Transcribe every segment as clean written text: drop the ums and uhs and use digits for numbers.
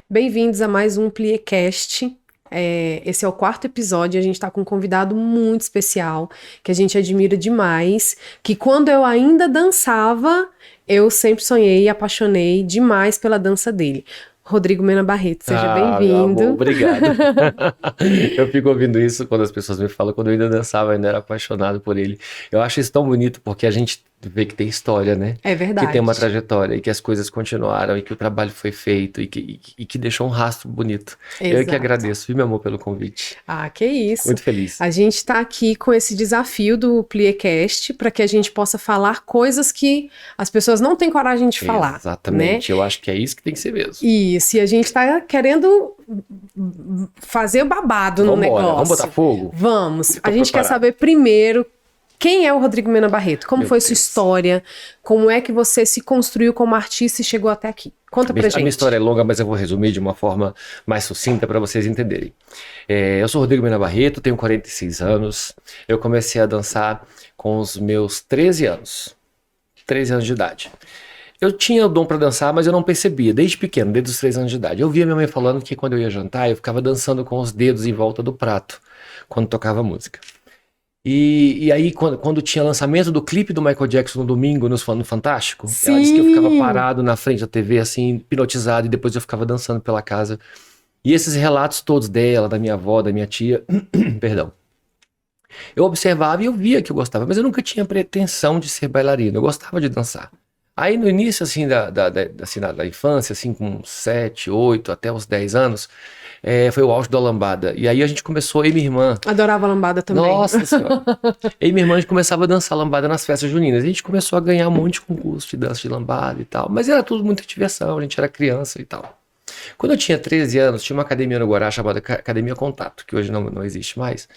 Bem-vindos a mais um Pliecast. Esse é o quarto episódio e a gente está com um convidado muito especial, que a gente admira demais, que quando eu ainda dançava, eu sempre sonhei e apaixonei demais pela dança dele. Rodrigo Mena Barreto, seja Meu amor, bem-vindo. obrigado. Eu fico ouvindo isso quando as pessoas me falam, quando eu ainda dançava, eu ainda era apaixonado por ele. Eu acho isso tão bonito porque a gente vê que tem história, né? É Que tem uma verdade. trajetória e que as coisas continuaram e que o trabalho foi feito e que deixou um rastro bonito. Eu que Exato. agradeço, viu, meu amor, pelo convite. Ah, que isso. Muito feliz. A gente está aqui com esse desafio do Pliecast para que a gente possa falar coisas que as pessoas não têm coragem de falar, né? Exatamente, eu acho que é isso que tem que ser mesmo. Isso, e a gente está querendo fazer o babado no Vambora, vamos botar negócio. fogo? Vamos. Eu A tô gente quer preparado. saber primeiro quem é o Rodrigo Mena Barreto, como Meu foi sua Deus. história, como é que você se construiu como artista e chegou até aqui. Conta pra A minha história gente. é longa, mas eu vou resumir de uma forma mais sucinta para vocês entenderem. Eu sou Rodrigo Mena Barreto, tenho 46 anos. Eu comecei a dançar com os meus 13 anos. 13 anos de idade. Eu tinha o dom para dançar, mas eu não percebia, desde pequeno, desde os 3 anos de idade. Eu via minha mãe falando que quando eu ia jantar, eu ficava dançando com os dedos em volta do prato, quando tocava música. E aí, quando tinha lançamento do clipe do Michael Jackson no domingo, no Fantástico, ela disse que eu ficava Sim! parado na frente da TV, assim, hipnotizado, e depois eu ficava dançando pela casa. E esses relatos todos dela, da minha avó, da minha tia, perdão, eu observava e eu via que eu gostava, mas eu nunca tinha pretensão de ser bailarino, eu gostava de dançar. Aí no início, assim, da infância, assim, com 7, 8, até os 10 anos, foi o auge da lambada. E aí a gente começou, eu e minha irmã, Adorava lambada também. nossa senhora. Eu e minha irmã, a gente começava a dançar lambada nas festas juninas. A gente começou a ganhar um monte de concurso de dança de lambada e tal. Mas era tudo muita diversão, a gente era criança e tal. Quando eu tinha 13 anos, tinha uma academia no Guará chamada Academia Contato, que hoje não existe mais.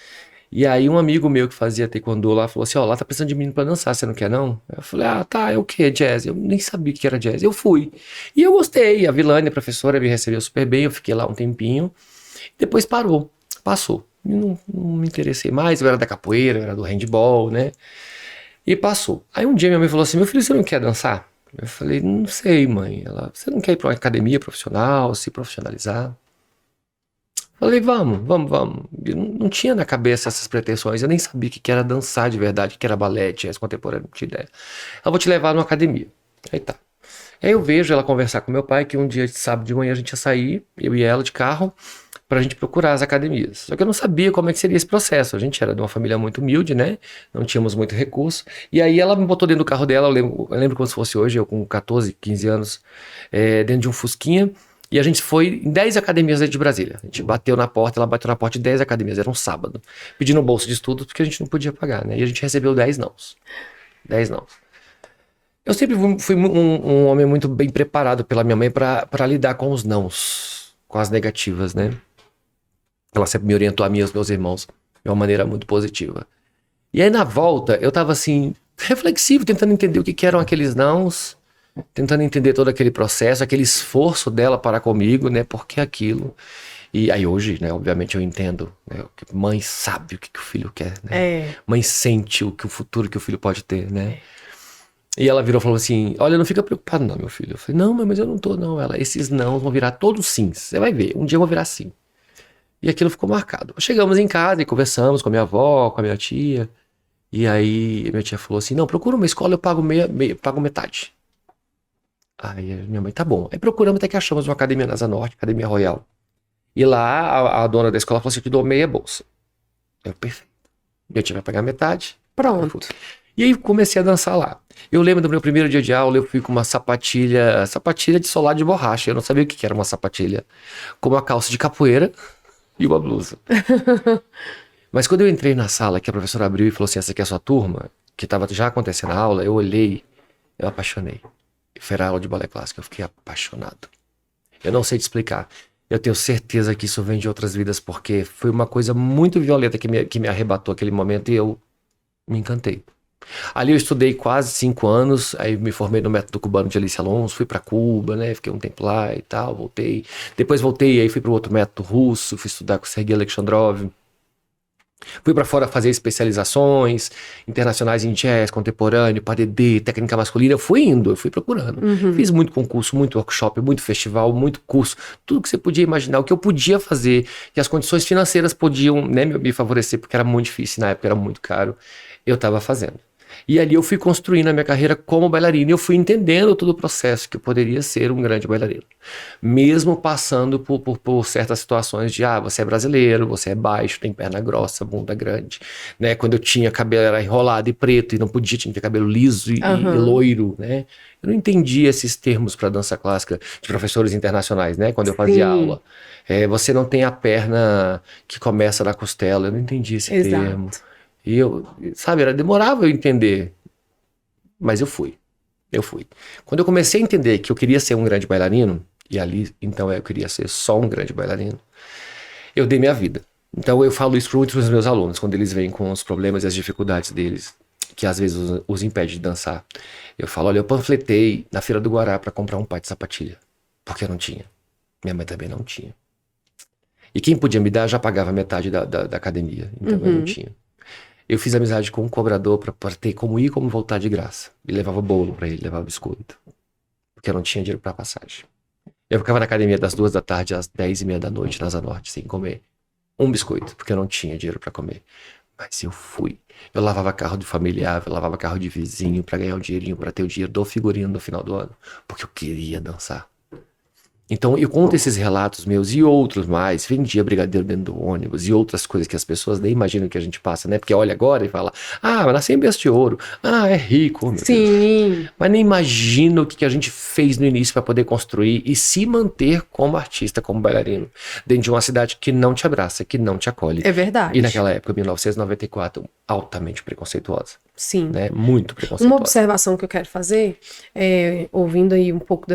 E aí um amigo meu que fazia taekwondo lá falou assim, ó, lá tá precisando de menino pra dançar, você não quer não? Eu falei, ah, tá, é o quê? Jazz? Eu nem sabia o que era jazz. Eu fui. E eu gostei, a Vilane, a professora, me recebeu super bem, eu fiquei lá um tempinho. Depois parou, passou. Eu não me interessei mais, eu era da capoeira, eu era do handball, né? E passou. Aí um dia minha mãe falou assim, meu filho, você não quer dançar? Eu falei, não sei, mãe. Ela, você não quer ir para uma academia profissional, se profissionalizar? Falei, vamos. Eu não tinha na cabeça essas pretensões, eu nem sabia o que era dançar de verdade, o que era balé, jazz contemporâneo, não tinha ideia. Ela, vou te levar numa academia. Aí tá. Aí eu vejo ela conversar com meu pai, que um dia de sábado de manhã a gente ia sair, eu e ela de carro, pra gente procurar as academias. Só que eu não sabia como é que seria esse processo. A gente era de uma família muito humilde, né? Não tínhamos muito recurso. E aí ela me botou dentro do carro dela, eu lembro como se fosse hoje, eu com 14, 15 anos, dentro de um Fusquinha. E a gente foi em 10 academias aí de Brasília. A gente bateu na porta, ela bateu na porta de 10 academias, era um sábado. Pedindo bolsa de estudo, porque a gente não podia pagar, né? E a gente recebeu 10 nãos. 10 nãos. Eu sempre fui um homem muito bem preparado pela minha mãe para lidar com os nãos, com as negativas, né? Ela sempre me orientou a mim e aos meus irmãos de uma maneira muito positiva. E aí na volta, eu tava assim, reflexivo, tentando entender o que eram aqueles nãos, tentando entender todo aquele processo, aquele esforço dela para comigo, né? Por que aquilo? E aí hoje, né, obviamente eu entendo, né? Mãe sabe o que o filho quer, né? É, Mãe sente o futuro que o filho pode ter, né? E ela virou e falou assim, olha, não fica preocupado não, meu filho. Eu falei, não, mas eu não tô não. Ela, esses não vão virar todos sims, você vai ver, um dia eu vou virar sim. E aquilo ficou marcado. Chegamos em casa e conversamos com a minha avó, com a minha tia. E aí minha tia falou assim, não, procura uma escola, eu pago pago metade. Aí a minha mãe, tá bom. Aí procuramos até que achamos uma academia na Asa Norte, Academia Royal. E lá a dona da escola falou assim, eu te dou meia bolsa. Eu, perfeito. Minha tia vai pagar metade. Eu fui. pronto. E aí comecei a dançar lá. Eu lembro do meu primeiro dia de aula, eu fui com uma sapatilha de solado de borracha. Eu não sabia o que era uma sapatilha. Com uma calça de capoeira e uma blusa. Mas quando eu entrei na sala, que a professora abriu e falou assim, essa aqui é a sua turma, que estava já acontecendo a aula, eu olhei, eu apaixonei. Foi a aula de balé clássico, eu fiquei apaixonado. Eu não sei te explicar. Eu tenho certeza que isso vem de outras vidas, porque foi uma coisa muito violenta que me arrebatou aquele momento e eu me encantei. Ali eu estudei quase 5 anos, aí me formei no método cubano de Alice Alonso, fui pra Cuba, né, fiquei um tempo lá e tal, voltei. Depois voltei, aí fui pro outro método russo, fui estudar com o Sergei Alexandrov. Fui para fora fazer especializações internacionais em jazz, contemporâneo, PADD, técnica masculina. Eu fui procurando. Fiz muito concurso, muito workshop, muito festival, muito curso. Tudo que você podia imaginar, o que eu podia fazer. E as condições financeiras podiam, né, me favorecer, porque era muito difícil, na época era muito caro. Eu estava fazendo. E ali eu fui construindo a minha carreira como bailarina e eu fui entendendo todo o processo que eu poderia ser um grande bailarino. Mesmo passando por certas situações de, você é brasileiro, você é baixo, tem perna grossa, bunda grande, né? Quando eu tinha cabelo era enrolado e preto e não podia, tinha que ter cabelo liso e loiro, né? Eu não entendia esses termos para dança clássica de professores internacionais, né? Quando eu fazia aula. Você não tem a perna que começa na costela, eu não entendi esse termo. E eu, sabe, demorava eu entender, mas eu fui. Quando eu comecei a entender que eu queria ser um grande bailarino, e ali, então, eu queria ser só um grande bailarino, eu dei minha vida. Então, eu falo isso para muitos dos meus alunos, quando eles vêm com os problemas e as dificuldades deles, que às vezes os impede de dançar. Eu falo, olha, eu panfletei na Feira do Guará para comprar um par de sapatilha, porque eu não tinha. Minha mãe também não tinha. E quem podia me dar já pagava metade da academia, então eu não tinha. Eu fiz amizade com um cobrador para ter como ir e como voltar de graça. E levava bolo para ele, levava biscoito. Porque eu não tinha dinheiro para passagem. Eu ficava na academia das 2 da tarde às 10h30 da noite, na Asa Norte, sem comer um biscoito, porque eu não tinha dinheiro para comer. Mas eu fui. Eu lavava carro de familiar, eu lavava carro de vizinho para ganhar um dinheirinho, para ter o dinheiro do figurino no final do ano. Porque eu queria dançar. Então eu conto esses relatos meus e outros mais, vendia brigadeiro dentro do ônibus e outras coisas que as pessoas nem imaginam que a gente passa, né? Porque olha agora e fala, mas nasci em berço de ouro, é rico, meu Deus. Mas nem imagina o que a gente fez no início para poder construir e se manter como artista, como bailarino, dentro de uma cidade que não te abraça, que não te acolhe. É verdade. E naquela época, 1994, altamente preconceituosa. Sim. Né? Muito preconceituosa. Uma observação que eu quero fazer, ouvindo aí um pouco do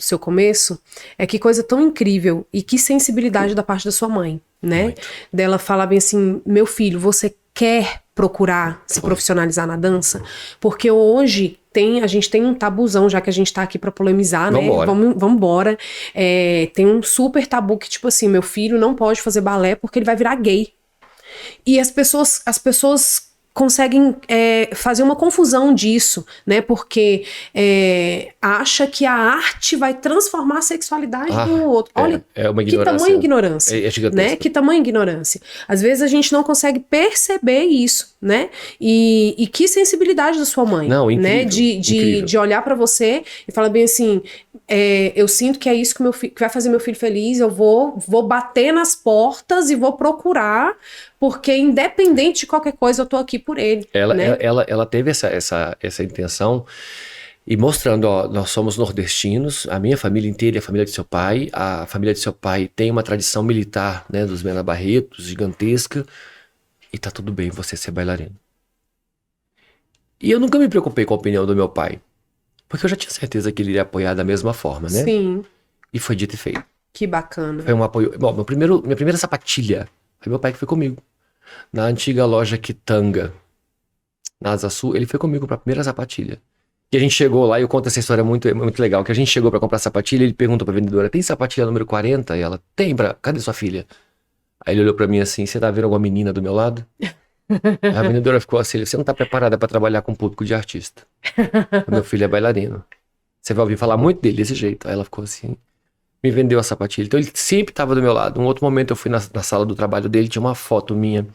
seu começo, é que coisa tão incrível e que sensibilidade da parte da sua mãe, né? Muito. Dela falar bem assim, meu filho, você quer procurar se profissionalizar na dança? Porque hoje a gente tem um tabuzão, já que a gente tá aqui pra polemizar, Vambora. né? Vamos embora. Tem um super tabu que, tipo assim, meu filho não pode fazer balé porque ele vai virar gay. E as pessoas conseguem fazer uma confusão disso, né? Porque acha que a arte vai transformar a sexualidade do outro. Olha, uma que tamanha ignorância. É gigantesco. Né? Que tamanha ignorância. Às vezes a gente não consegue perceber isso, né? E que sensibilidade da sua mãe. Não, incrível, né? incrível. De olhar pra você e falar bem assim, eu sinto que é isso que vai fazer meu filho feliz, eu vou bater nas portas e vou procurar, porque independente de qualquer coisa, eu tô aqui por ele. Ela teve essa intenção e mostrando, nós somos nordestinos, a minha família inteira e a família de seu pai. A família de seu pai tem uma tradição militar, né, dos Mena Barretos, gigantesca, e tá tudo bem você ser bailarino. E eu nunca me preocupei com a opinião do meu pai, porque eu já tinha certeza que ele iria apoiar da mesma forma, né? Sim. E foi dito e feito. Que bacana. Foi um apoio. Bom, minha primeira sapatilha foi meu pai que foi comigo. Na antiga loja Quitanga, na Asa Sul, ele foi comigo pra primeira sapatilha. E a gente chegou lá, e eu conto essa história muito, muito legal, que a gente chegou pra comprar sapatilha, ele perguntou pra vendedora, tem sapatilha número 40? E ela, tem, cadê sua filha? Aí ele olhou pra mim assim, você tá vendo alguma menina do meu lado? A vendedora ficou assim, você não tá preparada pra trabalhar com público de artista. Meu filho é bailarino. Você vai ouvir falar muito dele desse jeito. Aí ela ficou assim, me vendeu a sapatilha. Então ele sempre estava do meu lado. Um outro momento eu fui na sala do trabalho dele, tinha uma foto minha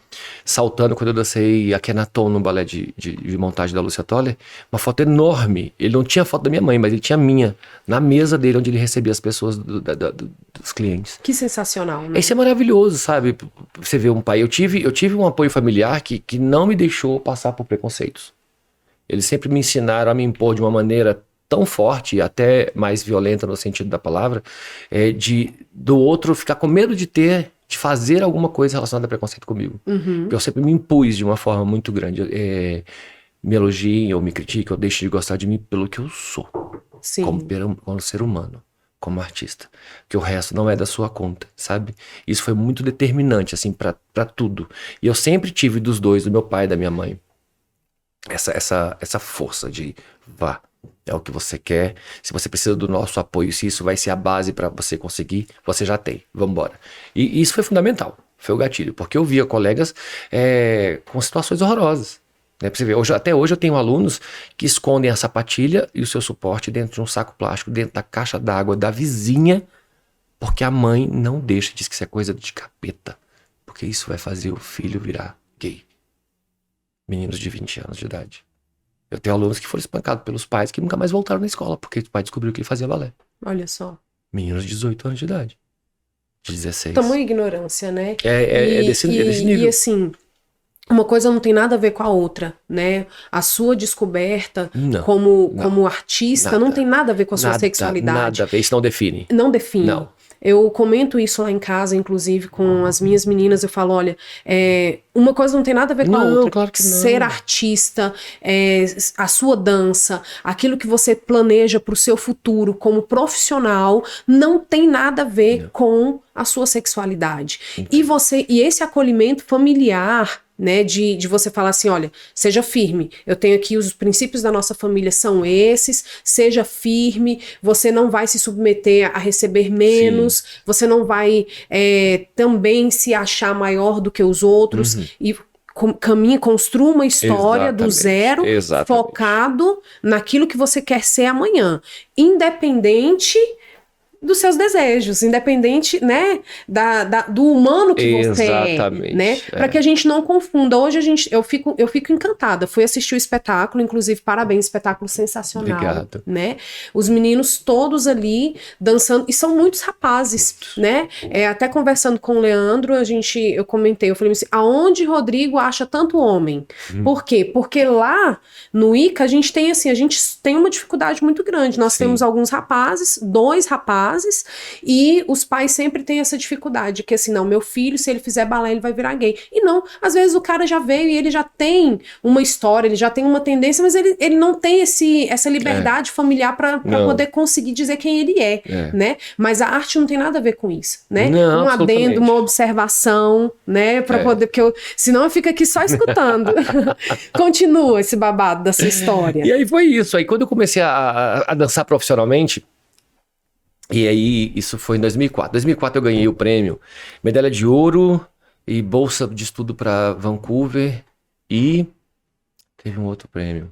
saltando quando eu dancei Akhenaton no balé de montagem da Lúcia Toller. Uma foto enorme. Ele não tinha foto da minha mãe, mas ele tinha a minha na mesa dele, onde ele recebia as pessoas dos clientes. Que sensacional, né? Isso é maravilhoso, sabe? Você vê um pai. Eu tive um apoio familiar que não me deixou passar por preconceitos. Eles sempre me ensinaram a me impor de uma maneira tão forte, até mais violenta no sentido da palavra, do outro ficar com medo de fazer alguma coisa relacionada a preconceito comigo. Uhum. Eu sempre me impus de uma forma muito grande. Me elogiem ou me critiquem ou deixem de gostar de mim pelo que eu sou. Sim. Como ser humano, como artista. Que o resto não é da sua conta, sabe? Isso foi muito determinante, assim, pra tudo. E eu sempre tive dos dois, do meu pai e da minha mãe, essa força de vá. É o que você quer. Se você precisa do nosso apoio, se isso vai ser a base para você conseguir, você já tem. Vamos embora. E isso foi fundamental. Foi o gatilho. Porque eu via colegas com situações horrorosas. Né? Pra você ver, até hoje eu tenho alunos que escondem a sapatilha e o seu suporte dentro de um saco plástico, dentro da caixa d'água da vizinha, porque a mãe não deixa, diz que isso é coisa de capeta. Porque isso vai fazer o filho virar gay. Meninos de 20 anos de idade. Eu tenho alunos que foram espancados pelos pais que nunca mais voltaram na escola, porque o pai descobriu que ele fazia balé. Olha só. Meninos de 18 anos de idade. De 16. Tamanha ignorância, né? É desse nível. E assim, uma coisa não tem nada a ver com a outra, né? A sua descoberta como artista não tem nada a ver com a sua sexualidade. Nada a ver, isso não define. Não define. Não. Eu comento isso lá em casa, inclusive, com as minhas meninas. Eu falo, olha, uma coisa não tem nada a ver com a outra. Claro que não. Ser artista, a sua dança, aquilo que você planeja para o seu futuro como profissional, não tem nada a ver com a sua sexualidade. E esse acolhimento familiar, né, de você falar assim, olha, seja firme, eu tenho aqui os princípios da nossa família são esses, seja firme, você não vai se submeter a receber menos, você não vai também se achar maior do que os outros, e construa uma história do zero, focado naquilo que você quer ser amanhã, independente dos seus desejos, independente, né, do humano que você é, né, para que a gente não confunda. Hoje eu fico encantada, fui assistir o espetáculo, inclusive parabéns, espetáculo sensacional. Obrigado. Né, os meninos todos ali dançando, e são muitos rapazes, né, até conversando com o Leandro, eu comentei, eu falei assim, aonde Rodrigo acha tanto homem? Por quê? Porque lá no ICA a gente tem uma dificuldade muito grande, nós temos alguns rapazes, 2 rapazes, e os pais sempre têm essa dificuldade, que assim, não, meu filho, se ele fizer balé, ele vai virar gay. E não, às vezes o cara já veio e ele já tem uma história, ele já tem uma tendência, mas ele não tem essa liberdade familiar para poder conseguir dizer quem ele é, né? Mas a arte não tem nada a ver com isso, né? Não, um adendo, uma observação, né? Para poder, porque senão eu fico aqui só escutando. Continua esse babado dessa história. E aí foi isso. Aí quando eu comecei a dançar profissionalmente, e aí, isso foi em 2004. Em 2004 eu ganhei o prêmio, medalha de ouro e bolsa de estudo para Vancouver e teve um outro prêmio.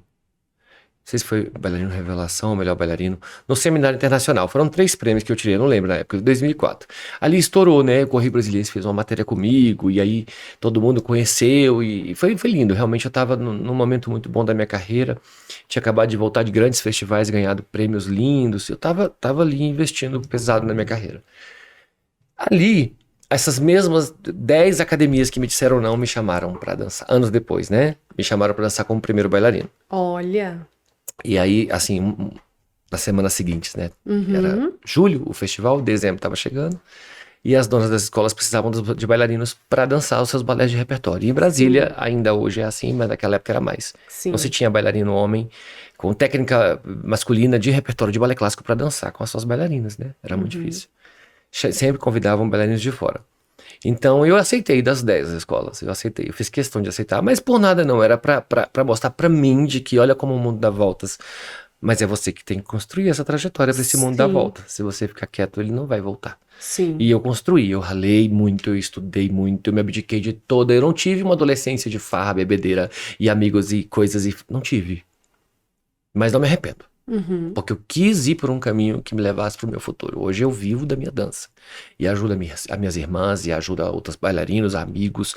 Não sei se foi bailarino revelação ou melhor bailarino. No seminário internacional. Foram 3 prêmios que eu tirei, eu não lembro na época, de 2004. Ali estourou, né? O Correio Brasiliense fez uma matéria comigo e aí todo mundo conheceu e foi lindo. Realmente eu estava num momento muito bom da minha carreira. Tinha acabado de voltar de grandes festivais, ganhado prêmios lindos. Eu tava ali investindo pesado na minha carreira. Ali, essas mesmas 10 academias que me disseram não me chamaram para dançar. Anos depois, né? Me chamaram para dançar como primeiro bailarino. Olha... E aí, assim, nas semanas seguintes, né? Era julho, o festival, dezembro estava chegando. E as donas das escolas precisavam de bailarinos para dançar os seus balés de repertório. E em Brasília, ainda hoje é assim, mas naquela época era mais. Não se tinha bailarino homem com técnica masculina de repertório de balé clássico para dançar com as suas bailarinas, né? Era muito difícil. Sempre convidavam bailarinos de fora. Então eu aceitei das 10 escolas, eu fiz questão de aceitar, mas por nada não, era pra mostrar pra mim de que olha como o mundo dá voltas, mas é você que tem que construir essa trajetória pra esse mundo dar volta, se você ficar quieto ele não vai voltar. E eu construí, eu ralei muito, eu estudei muito, eu me abdiquei de toda, eu não tive uma adolescência de farra, bebedeira e amigos e coisas, não tive, mas não me arrependo. Porque eu quis ir por um caminho que me levasse para o meu futuro. Hoje eu vivo da minha dança e ajudo as minhas irmãs e ajudo outros bailarinos, amigos,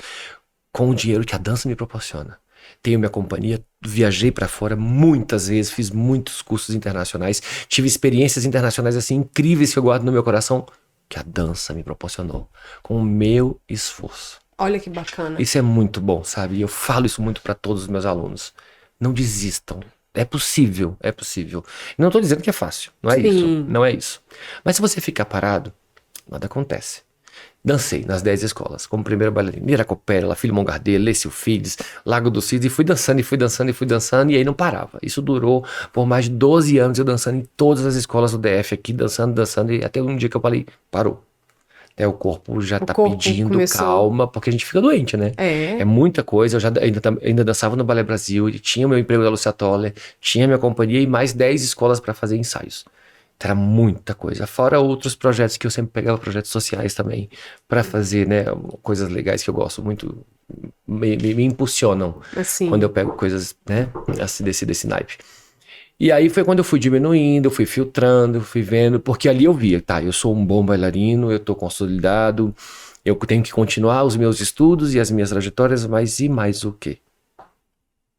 com o dinheiro que a dança me proporciona. Tenho minha companhia, viajei para fora muitas vezes, fiz muitos cursos internacionais, tive experiências internacionais assim incríveis que eu guardo no meu coração, que a dança me proporcionou, com o meu esforço. Olha que bacana. Isso é muito bom, sabe? E eu falo isso muito para todos os meus alunos. Não desistam. É possível, é possível. Não estou dizendo que é fácil, não é isso, não é isso. Mas se você ficar parado, nada acontece. Dancei nas 10 escolas, como primeiro bailarino, Miracopéria, Filho Mongardet, Lécio Fides, Lago dos Cisnes, e fui dançando, e aí não parava. Isso durou por mais de 12 anos, eu dançando em todas as escolas do DF aqui, dançando, e até um dia que eu falei, parou. O corpo já tá pedindo calma, porque a gente fica doente, né? É muita coisa. Eu já ainda dançava no Balé Brasil, tinha o meu emprego da Lúcia Toller, tinha minha companhia e mais 10 escolas para fazer ensaios. Era muita coisa. Fora outros projetos que eu sempre pegava, projetos sociais também, para fazer, né, coisas legais que eu gosto muito, me impulsionam Assim. quando eu pego coisas, né, assim, desse naipe. E aí foi quando eu fui diminuindo, eu fui filtrando, fui vendo, porque ali eu via, tá, eu sou um bom bailarino, eu tô consolidado, eu tenho que continuar os meus estudos e as minhas trajetórias, mas e mais o quê?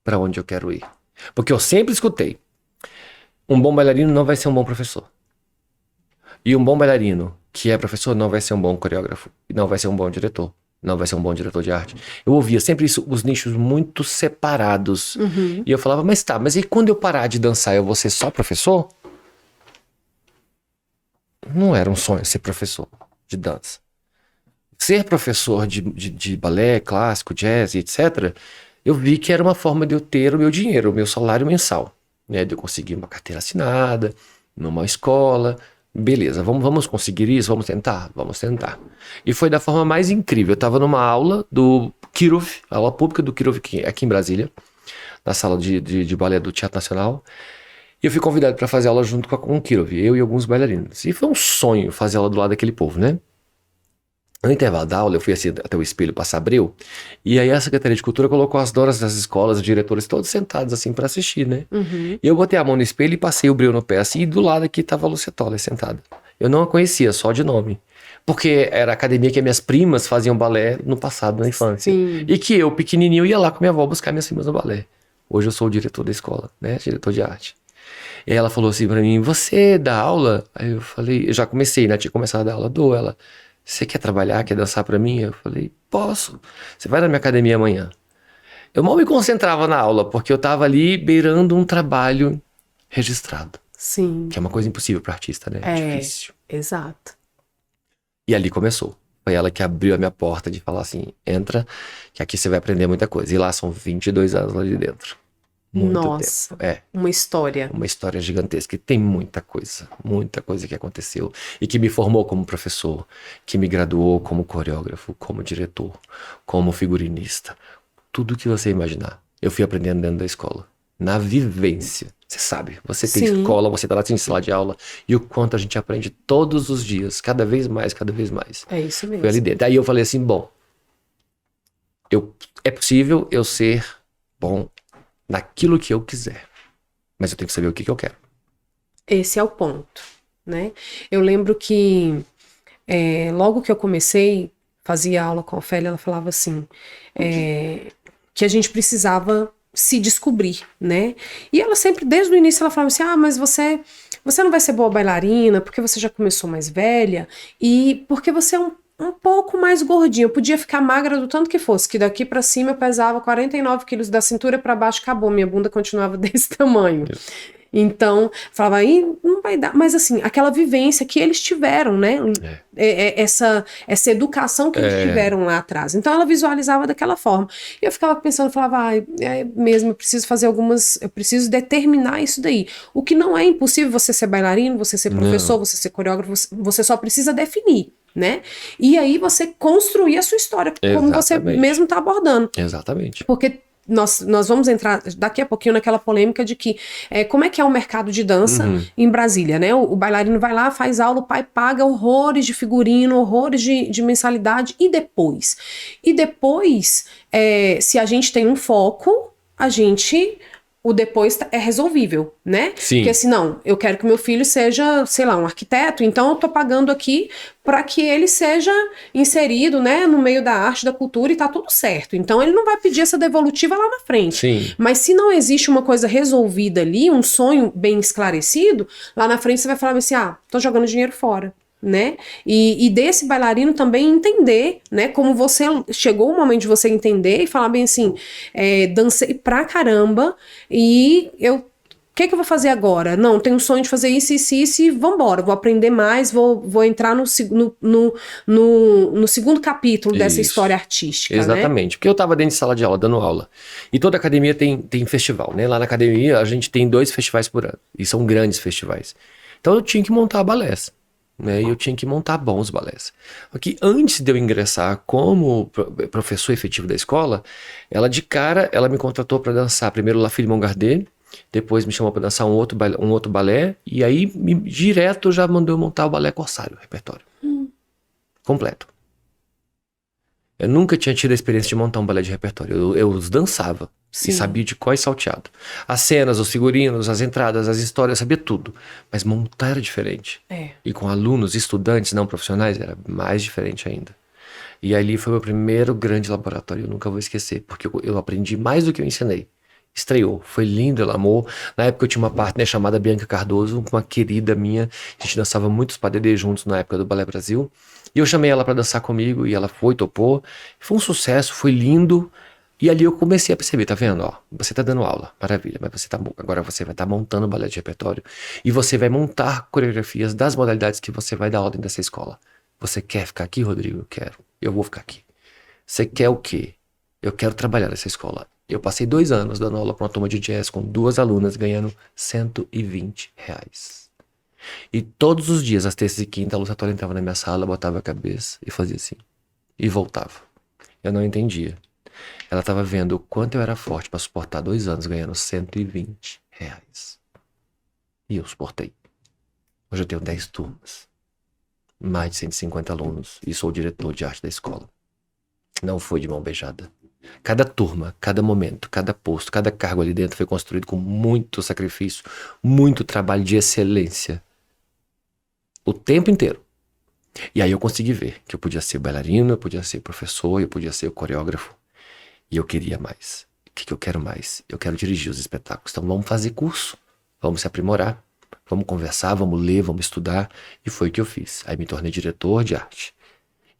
Para onde eu quero ir? Porque eu sempre escutei, um bom bailarino não vai ser um bom professor. E um bom bailarino que é professor não vai ser um bom coreógrafo, não vai ser um bom diretor, não vai ser um bom diretor de arte. Eu ouvia sempre isso, os nichos muito separados. Uhum. E eu falava, mas tá, mas e quando eu parar de dançar, eu vou ser só professor? Não era um sonho ser professor de dança. Ser professor de balé, clássico, jazz, etc., eu vi que era uma forma de eu ter o meu dinheiro, o meu salário mensal, né? De eu conseguir uma carteira assinada, numa escola. Beleza, vamos conseguir isso? Vamos tentar? Vamos tentar. E foi da forma mais incrível. Eu estava numa aula do Kirov, aula pública do Kirov aqui em Brasília, na sala de balé do Teatro Nacional. E eu fui convidado para fazer aula junto com o Kirov, eu e alguns bailarinos. E foi um sonho fazer aula do lado daquele povo, né? No intervalo da aula, eu fui assim até o espelho passar Abreu, e aí a Secretaria de Cultura colocou as donas das escolas, os diretores, todos sentados assim para assistir, né? Uhum. E eu botei a mão no espelho e passei o breu no pé assim, e do lado aqui tava a Lúcia Toller sentada. Eu não a conhecia, só de nome. Porque era a academia que minhas primas faziam balé no passado, na infância. Sim. E que eu, pequenininho, ia lá com minha avó buscar minhas primas no balé. Hoje eu sou o diretor da escola, né? Diretor de arte. E aí ela falou assim pra mim, você dá aula? Aí eu falei, eu já comecei, né? Tinha começado a dar aula, dou ela. Você quer trabalhar, quer dançar pra mim? Eu falei, posso. Você vai na minha academia amanhã. Eu mal me concentrava na aula, porque eu tava ali beirando um trabalho registrado. Sim. Que é uma coisa impossível para artista, né? É. Difícil. Exato. E ali começou. Foi ela que abriu a minha porta de falar assim, entra, que aqui você vai aprender muita coisa. E lá são 22 anos lá de dentro. Muito Nossa. tempo. É. Uma história. Uma história gigantesca. E tem muita coisa que aconteceu. E que me formou como professor, que me graduou como coreógrafo, como diretor, como figurinista. Tudo que você imaginar. Eu fui aprendendo dentro da escola. Na vivência. Você sabe, você tem Sim. escola, você tá lá em sala de aula. E o quanto a gente aprende todos os dias. Cada vez mais, cada vez mais. É isso mesmo. Foi ali dentro. Aí eu falei assim, bom. É possível eu ser bom naquilo que eu quiser. Mas eu tenho que saber o que eu quero. Esse é o ponto, né? Eu lembro que logo que eu comecei, fazia aula com a Ofélia, ela falava assim, que a gente precisava se descobrir, né? E ela sempre, desde o início, ela falava assim, mas você não vai ser boa bailarina, porque você já começou mais velha, e porque você é um pouco mais gordinha. Eu podia ficar magra do tanto que fosse, que daqui pra cima eu pesava 49 quilos, da cintura pra baixo acabou, minha bunda continuava desse tamanho. Então, falava, aí não vai dar. Mas assim, aquela vivência que eles tiveram, né? Essa educação que eles tiveram lá atrás. Então ela visualizava daquela forma. E eu ficava pensando, falava, é mesmo, eu preciso fazer eu preciso determinar isso daí. O que não é impossível você ser bailarino, você ser professor, você ser coreógrafo, você só precisa definir, né? E aí você construir a sua história, como você mesmo está abordando. Exatamente. Porque nós vamos entrar daqui a pouquinho naquela polêmica de que como é que é o mercado de dança em Brasília, né? O bailarino vai lá, faz aula, o pai paga horrores de figurino, horrores de mensalidade, e depois? E depois, se a gente tem um foco, o depois é resolvível, né? Sim. Porque assim, não, eu quero que meu filho seja, sei lá, um arquiteto, então eu tô pagando aqui para que ele seja inserido, né, no meio da arte, da cultura, e tá tudo certo. Então ele não vai pedir essa devolutiva lá na frente. Sim. Mas se não existe uma coisa resolvida ali, um sonho bem esclarecido, lá na frente você vai falar assim, tô jogando dinheiro fora. Né? E desse bailarino também entender, né? Como você chegou o momento de você entender e falar bem assim, dancei pra caramba e o que eu vou fazer agora? Não, tenho um sonho de fazer isso e vambora, vou aprender mais, vou entrar no segundo capítulo dessa história artística. Exatamente, né? Porque eu tava dentro de sala de aula, dando aula. E toda academia tem festival, né? Lá na academia a gente tem 2 festivais por ano, e são grandes festivais. Então eu tinha que montar balés. Né, e eu tinha que montar bons balés. Aqui, antes de eu ingressar como professor efetivo da escola, ela de cara, ela me contratou para dançar primeiro La Philharmonie Gardel, Depois me chamou para dançar um outro balé. E aí, direto, já mandou eu montar o balé corsário, o repertório. Completo. Eu nunca tinha tido a experiência de montar um balé de repertório. Eu os dançava. Sim. E sabia de qual é salteado. As cenas, os figurinos, as entradas, as histórias, eu sabia tudo. Mas montar era diferente. E com alunos, estudantes não profissionais, era mais diferente ainda. E ali foi meu primeiro grande laboratório. Eu nunca vou esquecer, porque eu aprendi mais do que eu ensinei. Estreou, foi lindo, ela amou. Na época eu tinha uma partner chamada Bianca Cardoso, uma querida minha. A gente dançava muitos padedê juntos na época do Balé Brasil. E eu chamei ela para dançar comigo e ela foi, topou. Foi um sucesso, foi lindo. E ali eu comecei a perceber, tá vendo? Ó, você tá dando aula, maravilha, mas agora você vai estar montando balé de repertório e você vai montar coreografias das modalidades que você vai dar aula dentro dessa escola. Você quer ficar aqui, Rodrigo? Eu quero. Eu vou ficar aqui. Você quer o quê? Eu quero trabalhar nessa escola. Eu passei 2 anos dando aula para uma turma de jazz com 2 alunas ganhando R$120. E todos os dias, às terças e quintas, a Luciana entrava na minha sala, botava a cabeça e fazia assim. E voltava. Eu não entendia. Ela estava vendo o quanto eu era forte para suportar 2 anos ganhando R$120. E eu suportei. Hoje eu tenho 10 turmas. Mais de 150 alunos. E sou o diretor de arte da escola. Não foi de mão beijada. Cada turma, cada momento, cada posto, cada cargo ali dentro foi construído com muito sacrifício, muito trabalho de excelência. O tempo inteiro. E aí eu consegui ver que eu podia ser bailarino, eu podia ser professor, eu podia ser o coreógrafo. E eu queria mais. O que eu quero mais? Eu quero dirigir os espetáculos. Então vamos fazer curso. Vamos se aprimorar. Vamos conversar, vamos ler, vamos estudar. E foi o que eu fiz. Aí me tornei diretor de arte.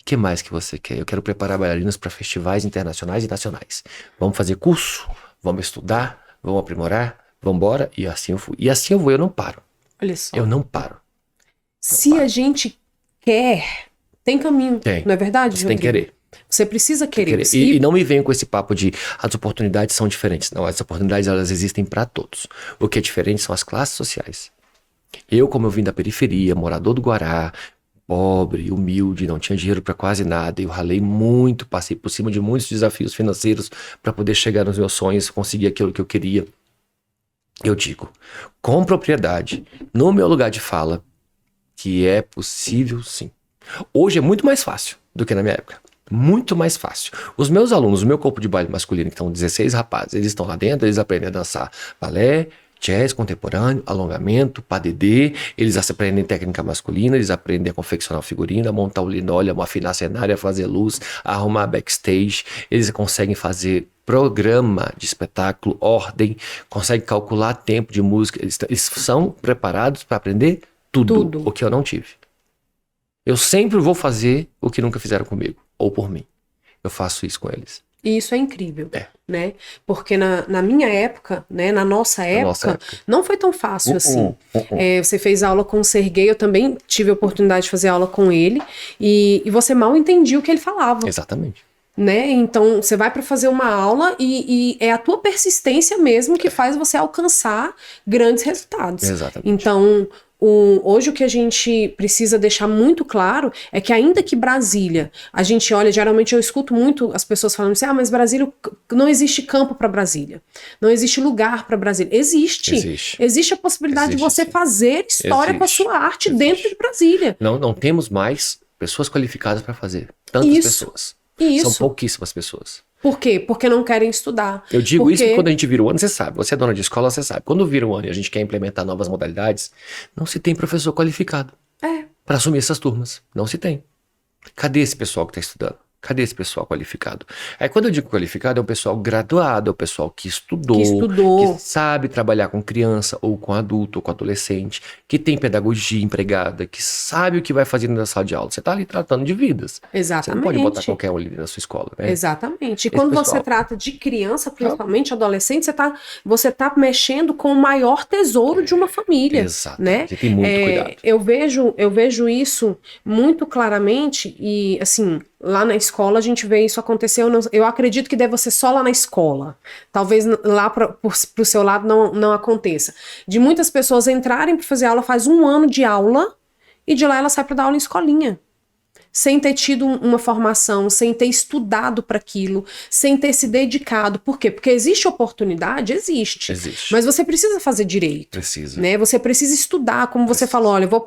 O que mais que você quer? Eu quero preparar bailarinos para festivais internacionais e nacionais. Vamos fazer curso, vamos estudar, vamos aprimorar, vamos embora. E assim eu fui. E assim eu vou, eu não paro. Olha só. Eu não paro. Se a gente quer, tem caminho, Tem. não é verdade, Você tem que Rodrigo? querer. Você precisa querer. E não me venham com esse papo de as oportunidades são diferentes. Não, as oportunidades elas existem para todos. O que é diferente são as classes sociais. Como eu vim da periferia, morador do Guará, pobre, humilde, não tinha dinheiro para quase nada. Eu ralei muito, passei por cima de muitos desafios financeiros para poder chegar nos meus sonhos, conseguir aquilo que eu queria. Eu digo, com propriedade, no meu lugar de fala, que é possível sim. Hoje é muito mais fácil do que na minha época. Muito mais fácil. Os meus alunos, o meu corpo de baile masculino, que estão 16 rapazes, eles estão lá dentro, eles aprendem a dançar balé, jazz contemporâneo, alongamento, padedê, eles aprendem técnica masculina, eles aprendem a confeccionar o figurino, a montar o linóleo, a afinar cenário, a fazer luz, a arrumar backstage, eles conseguem fazer programa de espetáculo, ordem, conseguem calcular tempo de música, eles são preparados para aprender tudo, o que eu não tive. Eu sempre vou fazer o que nunca fizeram comigo, ou por mim. Eu faço isso com eles. E isso é incrível, né? Porque na minha época, né, na nossa época, não foi tão fácil assim. Você fez aula com o Serguei, eu também tive a oportunidade de fazer aula com ele, e você mal entendia o que ele falava. Exatamente. Né? Então, você vai para fazer uma aula e é a tua persistência mesmo que faz você alcançar grandes resultados. Exatamente. Então, hoje o que a gente precisa deixar muito claro é que ainda que Brasília, a gente olha, geralmente eu escuto muito as pessoas falando assim, mas Brasília, não existe campo para Brasília, não existe lugar para Brasília. Existe a possibilidade de você fazer história com a sua arte dentro de Brasília. Não temos mais pessoas qualificadas para fazer. Tantas pessoas. São pouquíssimas pessoas. Por quê? Porque não querem estudar. Eu digo isso porque quando a gente vira o ano, você sabe. Você é dona de escola, você sabe. Quando vira o ano e a gente quer implementar novas modalidades, não se tem professor qualificado para assumir essas turmas. Não se tem. Cadê esse pessoal que está estudando? Cadê esse pessoal qualificado? Aí quando eu digo qualificado, é o pessoal graduado, é o pessoal que estudou, que sabe trabalhar com criança, ou com adulto, ou com adolescente, que tem pedagogia empregada, que sabe o que vai fazer na sala de aula. Você está ali tratando de vidas. Exatamente. Você não pode botar qualquer um ali na sua escola, né? Exatamente. E quando você trata de criança, principalmente adolescente, você tá mexendo com o maior tesouro de uma família. Exato. Né? Você tem muito cuidado. Eu vejo isso muito claramente e, assim, lá na escola a gente vê isso acontecer. Eu acredito que deve ser só lá na escola. Talvez lá pro seu lado não aconteça. De muitas pessoas entrarem para fazer aula, faz 1 ano de aula e de lá ela sai para dar aula em escolinha. sem ter tido uma formação, sem ter estudado para aquilo, sem ter se dedicado. Por quê? Porque existe oportunidade? Existe. Existe. Mas você precisa fazer direito. Precisa. Né? Você precisa estudar, como você falou, olha, eu vou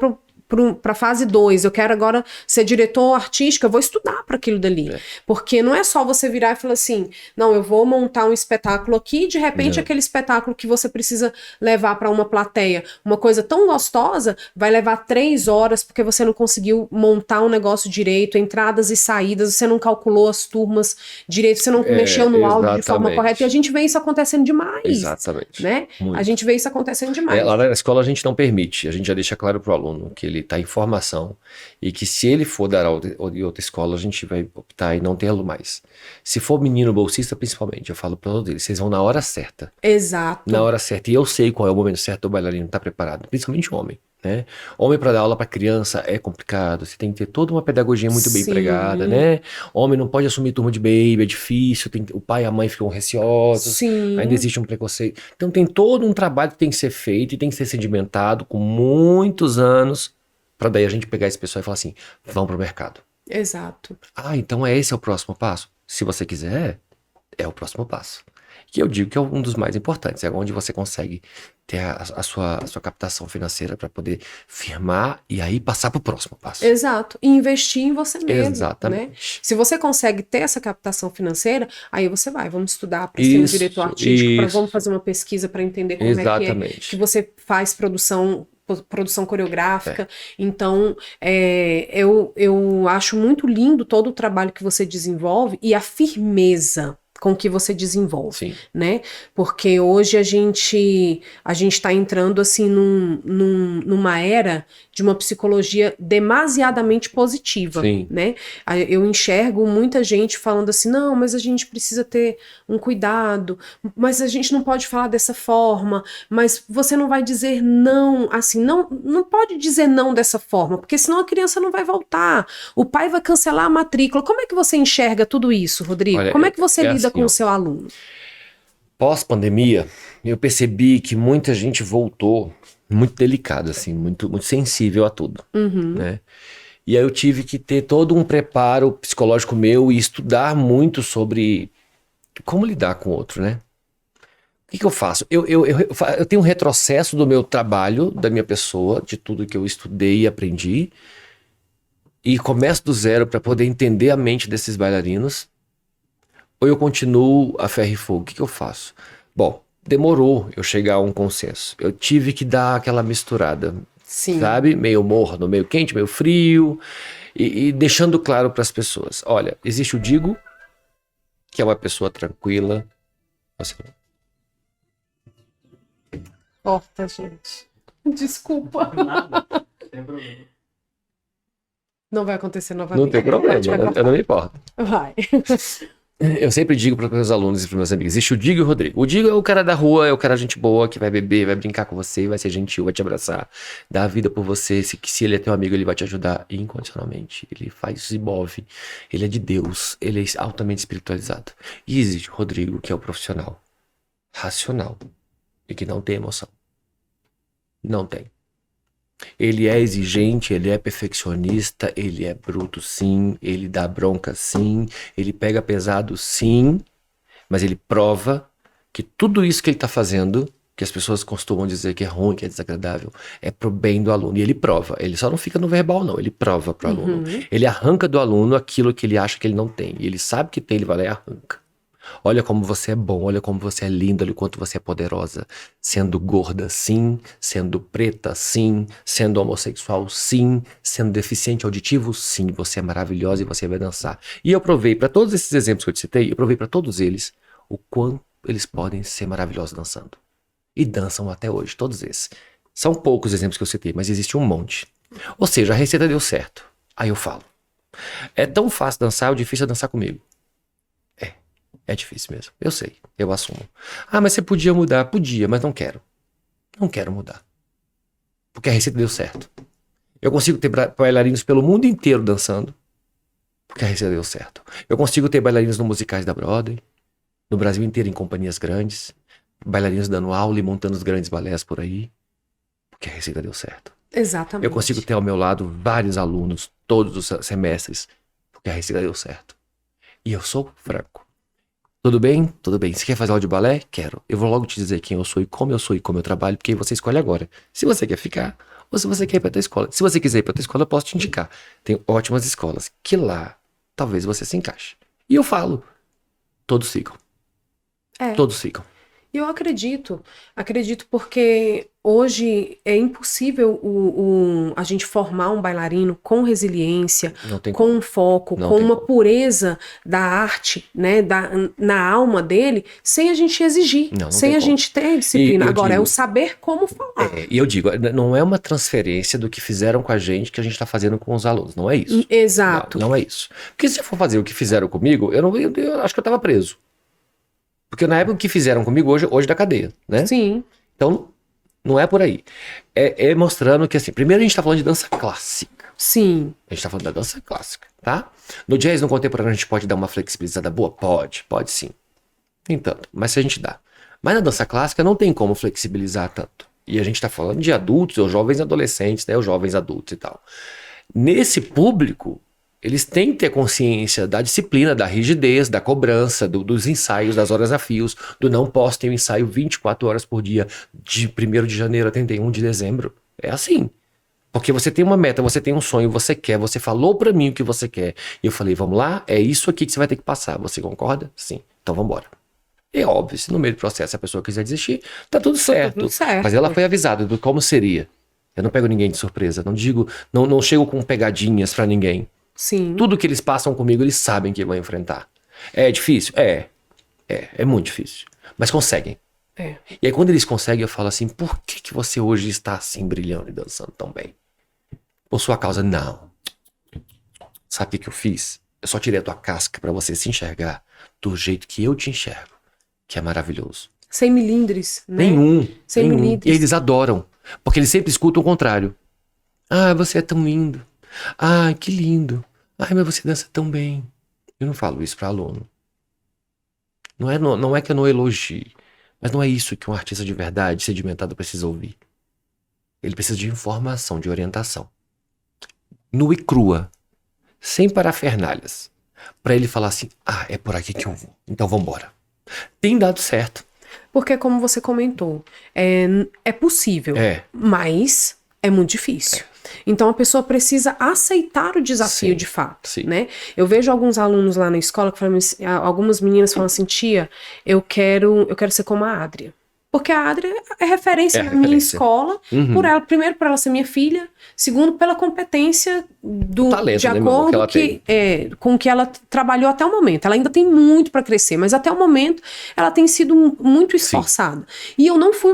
para a fase 2, eu quero agora ser diretor artístico, eu vou estudar para aquilo dali. Porque não é só você virar e falar assim, não, eu vou montar um espetáculo aqui, e de repente aquele espetáculo que você precisa levar para uma plateia, uma coisa tão gostosa, vai levar 3 horas porque você não conseguiu montar um negócio direito, entradas e saídas, você não calculou as turmas direito, você não mexeu no áudio de forma correta, e a gente vê isso acontecendo demais. Exatamente. Né? A gente vê isso acontecendo demais. Lá na escola a gente não permite, a gente já deixa claro para o aluno que ele está em formação e que se ele for dar aula em outra escola, a gente vai optar em não tê-lo mais. Se for menino bolsista, principalmente, eu falo para todos eles, vocês vão na hora certa. Exato. Na hora certa. E eu sei qual é o momento certo do bailarino estar preparado, principalmente homem. Né? Homem para dar aula para criança é complicado, você tem que ter toda uma pedagogia muito bem empregada, né? Homem não pode assumir turma de baby, é difícil, o pai e a mãe ficam receosos, ainda existe um preconceito. Então tem todo um trabalho que tem que ser feito e tem que ser sedimentado com muitos anos para daí a gente pegar esse pessoal e falar assim, vão pro mercado. Exato. Então esse é o próximo passo? Se você quiser, é o próximo passo. Que eu digo que é um dos mais importantes, é onde você consegue ter a sua captação financeira para poder firmar e aí passar para o próximo passo. Exato, e investir em você mesmo. Exatamente. Né? Se você consegue ter essa captação financeira, aí você vamos estudar para ser um diretor artístico, vamos fazer uma pesquisa para entender como é que você faz produção coreográfica. Então, eu acho muito lindo todo o trabalho que você desenvolve e a firmeza com que você desenvolve, né? Porque hoje a gente está entrando assim numa era de uma psicologia demasiadamente positiva, né? Eu enxergo muita gente falando assim, não, mas a gente precisa ter um cuidado, mas a gente não pode falar dessa forma, mas você não vai dizer não, assim, não pode dizer não dessa forma, porque senão a criança não vai voltar, o pai vai cancelar a matrícula. Como é que você enxerga tudo isso, Rodrigo? Olha, como é que você lida assim, com o seu aluno? Pós-pandemia, eu percebi que muita gente voltou muito delicada, assim, muito, muito sensível a tudo, né? E aí eu tive que ter todo um preparo psicológico meu e estudar muito sobre como lidar com o outro, né? O que eu faço? Eu tenho um retrocesso do meu trabalho, da minha pessoa, de tudo que eu estudei e aprendi, e começo do zero para poder entender a mente desses bailarinos, ou eu continuo a ferro e fogo? O que eu faço? Bom, demorou eu chegar a um consenso. Eu tive que dar aquela misturada, sabe? Meio morno, meio quente, meio frio, e deixando claro para as pessoas. Olha, existe o Digo, que é uma pessoa tranquila. Corta, gente. Desculpa. Nada, não tem problema. Não vai acontecer novamente. Não tem problema, eu não me importo. Vai. Eu sempre digo para os meus alunos e para os meus amigos, existe o Digo e o Rodrigo. O Digo é o cara da rua, é o cara gente boa, que vai beber, vai brincar com você, vai ser gentil, vai te abraçar, dar a vida por você. Se ele é teu amigo, ele vai te ajudar incondicionalmente. Ele se move, ele é de Deus, ele é altamente espiritualizado. E existe o Rodrigo, que é o profissional, racional e que não tem emoção. Não tem. Ele é exigente, ele é perfeccionista, ele é bruto sim, ele dá bronca sim, ele pega pesado sim, mas ele prova que tudo isso que ele está fazendo, que as pessoas costumam dizer que é ruim, que é desagradável, é pro bem do aluno. E ele prova, ele só não fica no verbal não, ele prova pro aluno. Ele arranca do aluno aquilo que ele acha que ele não tem, e ele sabe que tem, ele vai lá e arranca. Olha como você é bom, olha como você é linda, olha o quanto você é poderosa. Sendo gorda, sim. Sendo preta, sim. Sendo homossexual, sim. Sendo deficiente auditivo, sim. Você é maravilhosa e você vai dançar. E eu provei para todos esses exemplos que eu te citei, eu provei para todos eles o quanto eles podem ser maravilhosos dançando. E dançam até hoje, todos esses. São poucos exemplos que eu citei, mas existe um monte. Ou seja, a receita deu certo. Aí eu falo. É tão fácil dançar, ou difícil é dançar comigo. É difícil mesmo, eu sei, eu assumo. Ah, mas você podia mudar? Podia, mas não quero. Não quero mudar. Porque a receita deu certo. Eu consigo ter bailarinos pelo mundo inteiro dançando, porque a receita deu certo. Eu consigo ter bailarinos no musicais da Broadway, no Brasil inteiro em companhias grandes, bailarinos dando aula e montando os grandes balés por aí, porque a receita deu certo. Exatamente. Eu consigo ter ao meu lado vários alunos, todos os semestres, porque a Receita deu certo. E eu sou franco. Tudo bem? Tudo bem. Você quer fazer aula de balé? Quero. Eu vou logo te dizer quem eu sou e como eu trabalho, porque aí você escolhe agora. Se você quer ficar, ou se você quer ir pra tua escola. Se você quiser ir pra tua escola, eu posso te indicar. Tem ótimas escolas, que lá, talvez você se encaixe. E eu falo, todos ficam. É. Todos ficam. E eu acredito porque hoje é impossível a gente formar um bailarino com resiliência, Não tem com como. um foco, Não com tem uma como. pureza da arte, né, na alma dele, sem a gente exigir, Não sem tem a como. gente ter disciplina. E eu Agora, é digo- o saber como falar. E eu digo, não é uma transferência do que fizeram com a gente que a gente tá fazendo com os alunos. Não é isso. Exato. Não é isso. Porque se eu for fazer o que fizeram comigo, eu acho que eu tava preso. Porque na época que fizeram comigo, hoje da cadeia, né? Sim, Então, não é por aí. É mostrando que, assim, primeiro a gente tá falando de dança clássica. sim. A gente tá falando da dança clássica, tá? No jazz, no contemporâneo, a gente pode dar uma flexibilizada boa? Pode sim. Nem tanto, mas se a gente dá. Mas na dança clássica não tem como flexibilizar tanto. E a gente tá falando de adultos, ou jovens adolescentes, né? Ou jovens adultos e tal. Nesse público, eles têm que ter consciência da disciplina, da rigidez, da cobrança, dos ensaios, das horas a fios, do não posso ter um ensaio 24 horas por dia, de 1º de janeiro a 31 de dezembro. É assim. Porque você tem uma meta, você tem um sonho, você quer, você falou pra mim o que você quer. E eu falei, vamos lá, é isso aqui que você vai ter que passar. Você concorda? Sim. Então vamos embora. É óbvio, se no meio do processo a pessoa quiser desistir, tá tudo certo. tudo certo. Mas ela foi avisada do como seria. Eu não pego ninguém de surpresa, não chego com pegadinhas pra ninguém. Sim. Tudo que eles passam comigo, eles sabem que vão enfrentar. É difícil? É muito difícil. Mas conseguem. É. E aí quando eles conseguem, eu falo assim, por que você hoje está assim brilhando e dançando tão bem? Por sua causa? Não. Sabe o que eu fiz? Eu só tirei a tua casca pra você se enxergar do jeito que eu te enxergo, que é maravilhoso. Sem milindres, né? Nenhum. Sem nenhum. milímetros. E eles adoram, porque eles sempre escutam o contrário. Ah, você é tão lindo. Ah, que lindo. Ai, mas você dança tão bem. Eu não falo isso para aluno. Não é que eu não elogie, mas não é isso que um artista de verdade, sedimentado, precisa ouvir. Ele precisa de informação, de orientação. Nua e crua, sem parafernalhas, para ele falar assim, ah, é por aqui que eu vou, então vambora. Tem dado certo. Porque, como você comentou, é possível, mas é muito difícil. Então, a pessoa precisa aceitar o desafio Sim, de fato, sim. né? Eu vejo alguns alunos lá na escola que falam assim, algumas meninas falam assim, tia, eu quero ser como a Adria. Porque a Adria é referência na minha referência. escola, Uhum. por ela, primeiro por ela ser minha filha, segundo pela competência O talento, de né, meu amor, que acordo ela com o que ela trabalhou até o momento. Ela ainda tem muito para crescer, mas até o momento ela tem sido muito esforçada. E eu não fui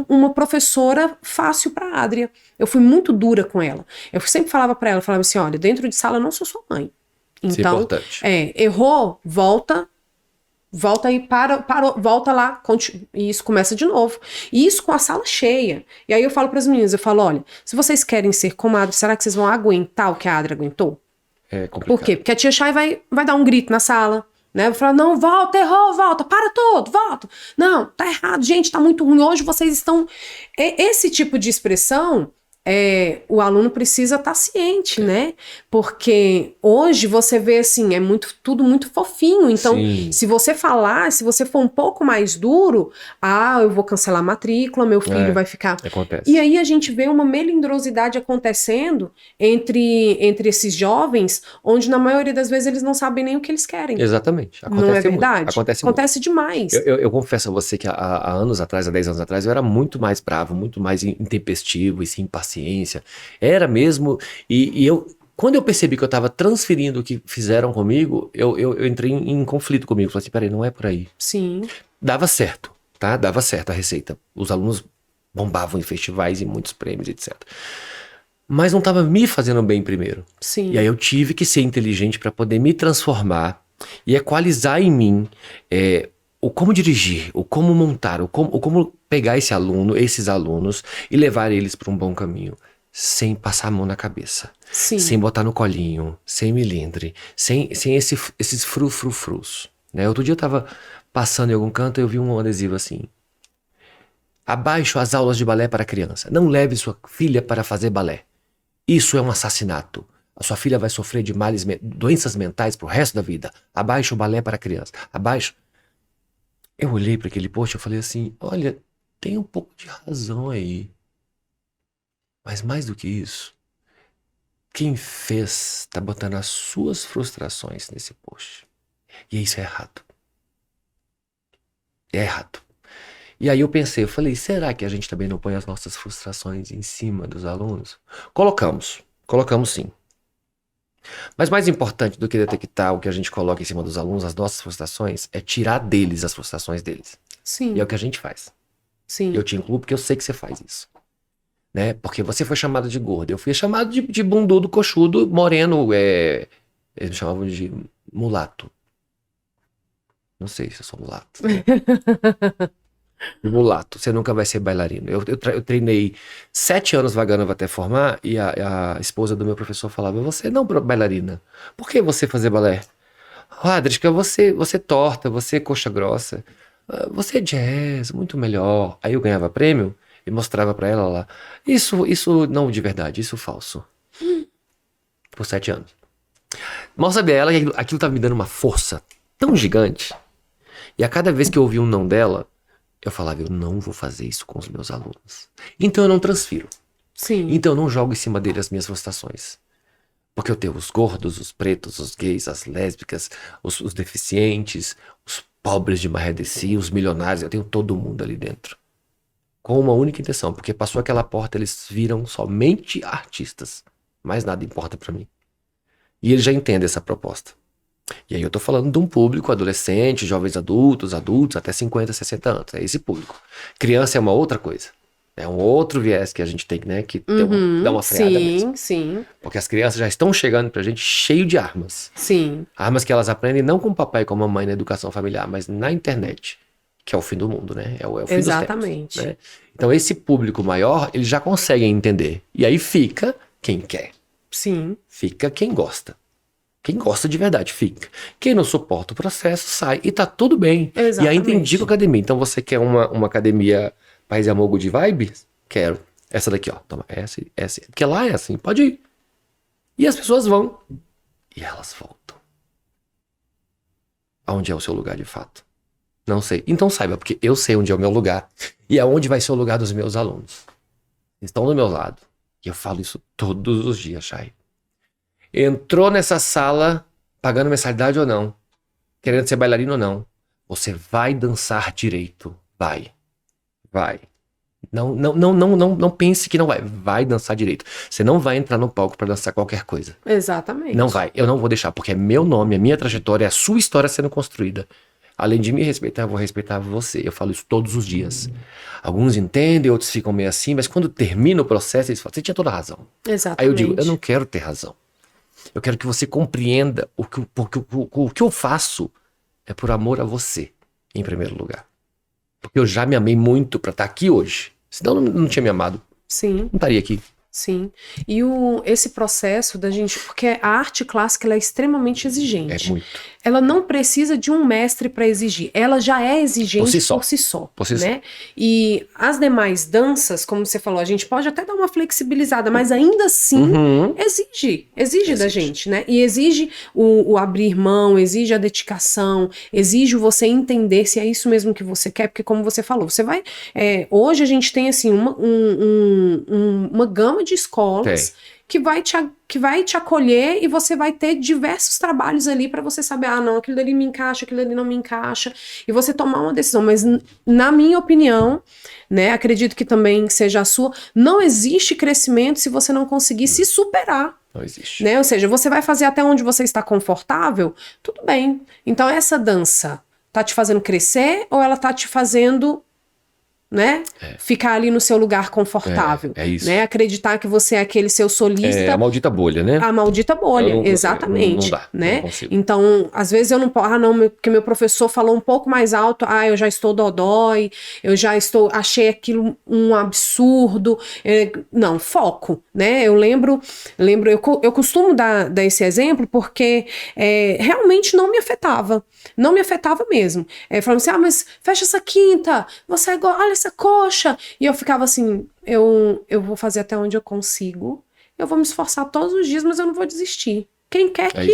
uma professora fácil para a Adria. Eu fui muito dura com ela. Eu sempre falava para ela, falava assim, olha, dentro de sala eu não sou sua mãe. Isso é Então, importante. errou, volta e volta lá, e isso começa de novo. E isso com a sala cheia. E aí eu falo para as meninas, eu falo, olha, se vocês querem ser como a Adria, será que vocês vão aguentar o que a Adria aguentou? É complicado. Por quê? Porque a tia Chay vai dar um grito na sala, né? Vai falar, não, volta, errou, volta, para tudo, volta. Não, tá errado, gente, tá muito ruim, hoje vocês estão... Esse tipo de expressão... o aluno precisa estar ciente, né? Porque hoje você vê assim, tudo muito fofinho. Então, Sim. se você for um pouco mais duro, eu vou cancelar a matrícula, meu filho vai ficar. Acontece. E aí a gente vê uma melindrosidade acontecendo entre esses jovens, onde na maioria das vezes eles não sabem nem o que eles querem. Exatamente. Acontece Não é muito. verdade? Acontece muito. demais. Eu confesso a você que há anos atrás, há 10 anos atrás, eu era muito mais bravo, muito mais intempestivo e sem paciência. Era mesmo. E quando eu percebi que eu estava transferindo o que fizeram comigo, eu entrei em conflito comigo. Falei assim, peraí, não é por aí. Sim. Dava certo, tá? Dava certo a receita. Os alunos bombavam em festivais e muitos prêmios, etc. Mas não estava me fazendo bem primeiro. Sim. E aí eu tive que ser inteligente para poder me transformar e equalizar em mim o como dirigir, o como montar, o como pegar esses alunos e levar eles para um bom caminho, sem passar a mão na cabeça, Sim. sem botar no colinho, sem milindre, sem esses frus. Né? Outro dia eu tava passando em algum canto e eu vi um adesivo assim, Abaixo as aulas de balé para criança. Não leve sua filha para fazer balé. Isso é um assassinato. A sua filha vai sofrer de doenças mentais pro resto da vida. Abaixo o balé para criança. Abaixo. Eu olhei para aquele post e falei assim, olha, tem um pouco de razão aí. Mas mais do que isso, quem fez tá botando as suas frustrações nesse post. E isso é errado. É errado. E aí eu pensei, eu falei, será que a gente também não põe as nossas frustrações em cima dos alunos? Colocamos sim. Mas mais importante do que detectar o que a gente coloca em cima dos alunos, as nossas frustrações, é tirar deles as frustrações deles. Sim. E é o que a gente faz. Sim. Eu te incluo porque eu sei que você faz isso. Né? Porque você foi chamado de gordo, eu fui chamado de bundudo, coxudo, moreno, eles me chamavam de mulato. Não sei se eu sou mulato. Mulato, você nunca vai ser bailarino. Eu treinei 7 anos vagando até formar e a esposa do meu professor falava, você não é bailarina, por que você fazer balé? Adriska, você torta, você coxa grossa, você é jazz, muito melhor. Aí eu ganhava prêmio e mostrava pra ela lá, isso não de verdade, isso falso. Por 7 anos. Mostra pra ela que aquilo tava me dando uma força tão gigante. E a cada vez que eu ouvia um não dela, eu falava, eu não vou fazer isso com os meus alunos. Então eu não transfiro. Sim. Então eu não jogo em cima dele as minhas frustrações. Porque eu tenho os gordos, os pretos, os gays, as lésbicas, os deficientes, os pobres de Marredeci, os milionários, eu tenho todo mundo ali dentro. Com uma única intenção, porque passou aquela porta, eles viram somente artistas. Mais nada importa pra mim. E eles já entendem essa proposta. E aí eu tô falando de um público adolescente, jovens adultos, até 50, 60 anos. É esse público. Criança é uma outra coisa. É um outro viés que a gente tem, né, que dar uma freada mesmo. Sim. Porque as crianças já estão chegando pra gente cheio de armas. Sim. Armas que elas aprendem não com o papai e com a mamãe na educação familiar, mas na internet. Que é o fim do mundo, né? É o fim Exatamente. dos tempos, né? Então esse público maior, eles já conseguem entender. E aí fica quem quer. Sim. Fica quem gosta. Quem gosta de verdade, fica. Quem não suporta o processo, sai. E tá tudo bem. Exatamente. E ainda indico academia. Então você quer uma academia Paz e Amor Good Vibes? Quero. Essa daqui, ó. Toma, essa. Porque lá é assim, pode ir. E as pessoas vão. E elas voltam. Aonde é o seu lugar de fato? Não sei. Então saiba, porque eu sei onde é o meu lugar. E aonde vai ser o lugar dos meus alunos. Eles estão do meu lado. E eu falo isso todos os dias, Chay. Entrou nessa sala, pagando mensalidade ou não, querendo ser bailarino ou não, você vai dançar direito. Vai. Não pense que não vai. Vai dançar direito. Você não vai entrar no palco para dançar qualquer coisa. Exatamente. Não vai. Eu não vou deixar, porque é meu nome, é minha trajetória, é a sua história sendo construída. Além de me respeitar, eu vou respeitar você. Eu falo isso todos os dias. Alguns entendem, outros ficam meio assim, mas quando termina o processo, eles falam, você tinha toda a razão. Exatamente. Aí eu digo, eu não quero ter razão. Eu quero que você compreenda o que eu faço é por amor a você, em primeiro lugar. Porque eu já me amei muito pra estar aqui hoje. Senão eu não tinha me amado. Sim. Não estaria aqui. Sim. E esse processo da gente... Porque a arte clássica ela é extremamente exigente. É muito. Ela não precisa de um mestre para exigir. Ela já é exigente por si só. Né? E as demais danças, como você falou, a gente pode até dar uma flexibilizada, mas ainda assim exige da gente, né? E exige o abrir mão, exige a dedicação, exige você entender se é isso mesmo que você quer, porque como você falou, você vai... hoje a gente tem assim uma gama de escolas que vai te acolher e você vai ter diversos trabalhos ali para você saber, não, aquilo ali me encaixa, aquilo ali não me encaixa, e você tomar uma decisão. Mas na minha opinião, né, acredito que também seja a sua, não existe crescimento se você não conseguir se superar. Não existe. Né? Ou seja, você vai fazer até onde você está confortável, tudo bem. Então essa dança tá te fazendo crescer ou ela tá te fazendo... né? Ficar ali no seu lugar confortável. É isso. Né? Acreditar que você é aquele seu solista. É a maldita bolha, né? A maldita bolha, exatamente. Não dá, né? não consigo. Então, às vezes eu não posso, porque meu professor falou um pouco mais alto, eu já estou dodói, achei aquilo um absurdo. Não, foco, né? Eu lembro, eu costumo dar esse exemplo porque realmente não me afetava. Não me afetava mesmo. Falando assim, mas fecha essa quinta, olha essa coxa? E eu ficava assim, eu vou fazer até onde eu consigo, eu vou me esforçar todos os dias, mas eu não vou desistir. Quem quer que...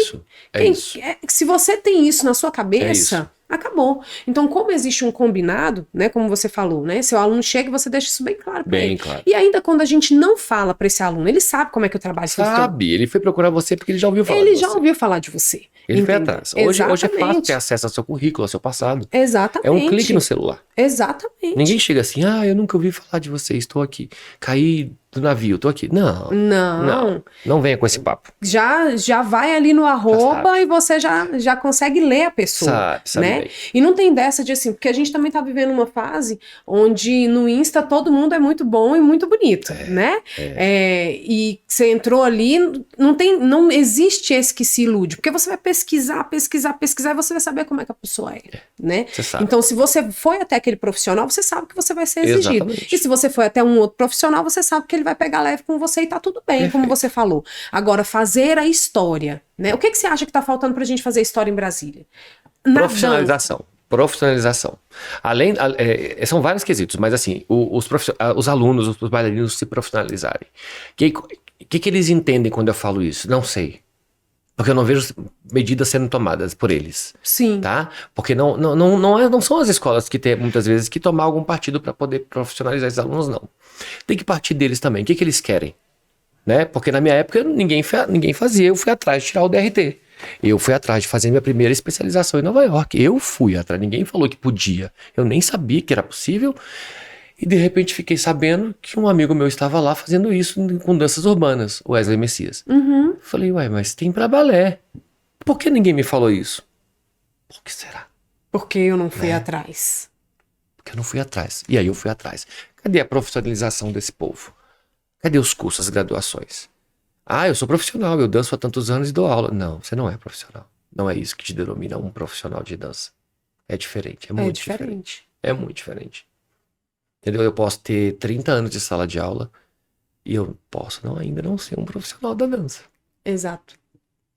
Se você tem isso na sua cabeça, acabou. Então, como existe um combinado, né, como você falou, né, seu aluno chega e você deixa isso bem claro para ele. Claro. E ainda quando a gente não fala para esse aluno, ele sabe como é que o trabalho Sabe, ele foi procurar você porque ele já ouviu falar ouviu falar de você. Ele foi atrás. Hoje é fácil ter acesso ao seu currículo, ao seu passado. Exatamente. É um clique no celular. Exatamente. Ninguém chega assim, eu nunca ouvi falar de você, estou aqui. Caí do navio, estou aqui. Não venha com esse papo. Já vai ali no arroba e você já consegue ler a pessoa, sabe né? bem. E não tem dessa de assim, porque a gente também tá vivendo uma fase onde no Insta todo mundo é muito bom e muito bonito, né? E você entrou ali, não existe esse que se ilude, porque você vai pesquisar e você vai saber como é que a pessoa é, né? Você sabe. Então, se você foi até aquele profissional, você sabe que você vai ser exigido. Exatamente. E se você foi até um outro profissional, você sabe que ele vai pegar leve com você e tá tudo bem, Perfeito. como você falou. Agora, fazer a história, né? O que você acha que tá faltando pra gente fazer história em Brasília? Profissionalização. São vários quesitos, mas assim, os alunos, os bailarinos se profissionalizarem. O que eles entendem quando eu falo isso? Não sei. Porque eu não vejo medidas sendo tomadas por eles. Sim. Tá? Porque não são as escolas que têm, muitas vezes, que tomar algum partido para poder profissionalizar esses alunos, não. Tem que partir deles também. O que eles querem? Né? Porque na minha época ninguém fazia, eu fui atrás de tirar o DRT. Eu fui atrás de fazer minha primeira especialização em Nova York. Eu fui atrás, ninguém falou que podia. Eu nem sabia que era possível. E de repente fiquei sabendo que um amigo meu estava lá fazendo isso com danças urbanas, o Wesley Messias. Uhum. Falei, mas tem pra balé. Por que ninguém me falou isso? Por que será? Porque eu não fui atrás. Porque eu não fui atrás. E aí eu fui atrás. Cadê a profissionalização desse povo? Cadê os cursos, as graduações? Eu sou profissional, eu danço há tantos anos e dou aula. Não, você não é profissional. Não é isso que te denomina um profissional de dança. É diferente, é muito diferente. É muito diferente. Entendeu? Eu posso ter 30 anos de sala de aula e eu posso ainda não ser um profissional da dança. Exato.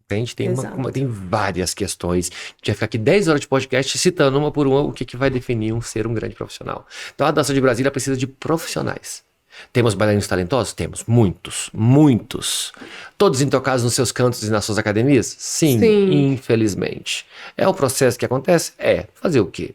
Entende? Tem várias questões. A gente vai ficar aqui 10 horas de podcast citando uma por uma o que vai definir ser um grande profissional. Então a dança de Brasília precisa de profissionais. Temos bailarinos talentosos? Temos. Muitos. Todos intocados nos seus cantos e nas suas academias? Sim, infelizmente. É o processo que acontece? Fazer o quê?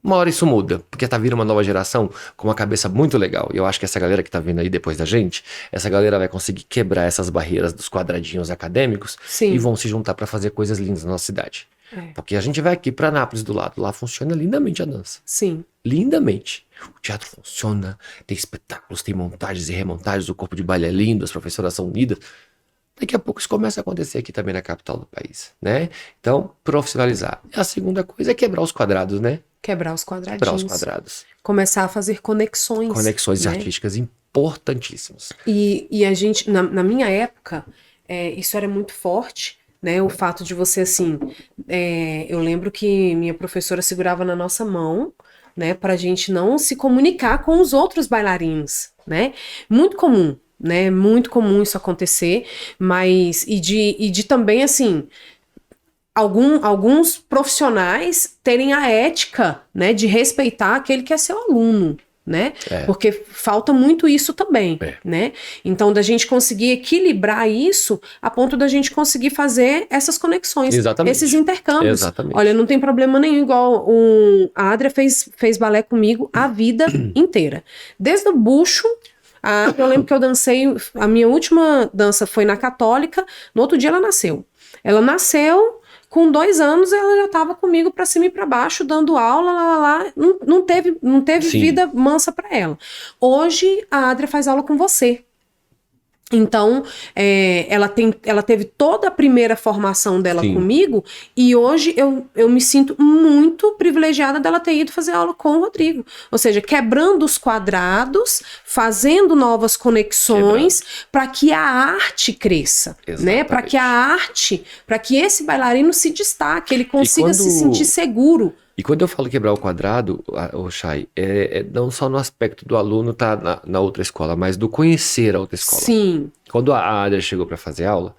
Uma hora isso muda, porque tá vindo uma nova geração com uma cabeça muito legal. E eu acho que essa galera que tá vindo aí depois da gente, essa galera vai conseguir quebrar essas barreiras dos quadradinhos acadêmicos e vão se juntar para fazer coisas lindas na nossa cidade. Porque a gente vai aqui pra Anápolis do lado, lá funciona lindamente a dança. Sim. Lindamente. O teatro funciona, tem espetáculos, tem montagens e remontagens, o corpo de baile é lindo, as professoras são unidas. Daqui a pouco isso começa a acontecer aqui também na capital do país, né? Então, profissionalizar. E a segunda coisa é quebrar os quadrados, né? Quebrar os quadradinhos. Quebrar os quadrados. Começar a fazer conexões. Conexões artísticas importantíssimas. E a gente, na minha época, isso era muito forte, né? O fato de você, assim... eu lembro que minha professora segurava na nossa mão, né? Pra gente não se comunicar com os outros bailarinos, né? Muito comum, né? Muito comum isso acontecer, mas... E de também, assim... Alguns profissionais terem a ética, né, de respeitar aquele que é seu aluno, né? Porque falta muito isso também, né? Então, da gente conseguir equilibrar isso a ponto da gente conseguir fazer essas conexões, esses intercâmbios. Exatamente. Olha, não tem problema nenhum, igual a Adria fez balé comigo a vida inteira. Desde o bucho. Eu lembro que eu dancei, a minha última dança foi na Católica, no outro dia ela nasceu. Ela nasceu... Com 2 anos, ela já estava comigo para cima e para baixo, dando aula, não teve vida mansa para ela. Hoje, a Adria faz aula com você. Então, ela teve toda a primeira formação dela comigo, e hoje eu me sinto muito privilegiada dela ter ido fazer aula com o Rodrigo. Ou seja, quebrando os quadrados, fazendo novas conexões para que a arte cresça, né? Para que a arte, para que esse bailarino se destaque, ele consiga se sentir seguro. E quando eu falo quebrar o quadrado, Chay, não só no aspecto do aluno estar na outra escola, mas do conhecer a outra escola. Sim. Quando a Adria chegou para fazer aula,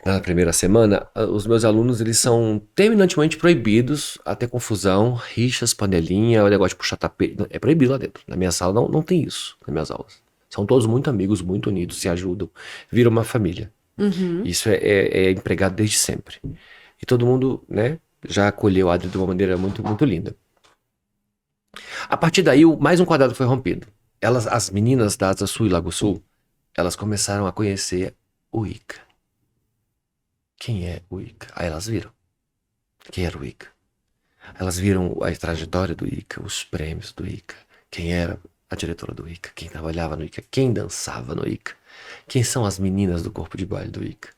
na primeira semana, os meus alunos, eles são terminantemente proibidos a ter confusão, rixas, panelinha, o negócio de puxar tapete. É proibido lá dentro. Na minha sala não tem isso, nas minhas aulas. São todos muito amigos, muito unidos, se ajudam, viram uma família. Uhum. Isso é empregado desde sempre. E todo mundo, né, já acolheu a Adri de uma maneira muito, muito linda. A partir daí, mais um quadrado foi rompido. As meninas da Asa Sul e Lago Sul, elas começaram a conhecer o Ica. Quem é o Ica? Aí elas viram. Quem era o Ica? Elas viram a trajetória do Ica, os prêmios do Ica, quem era a diretora do Ica, quem trabalhava no Ica, quem dançava no Ica, quem são as meninas do corpo de baile do Ica.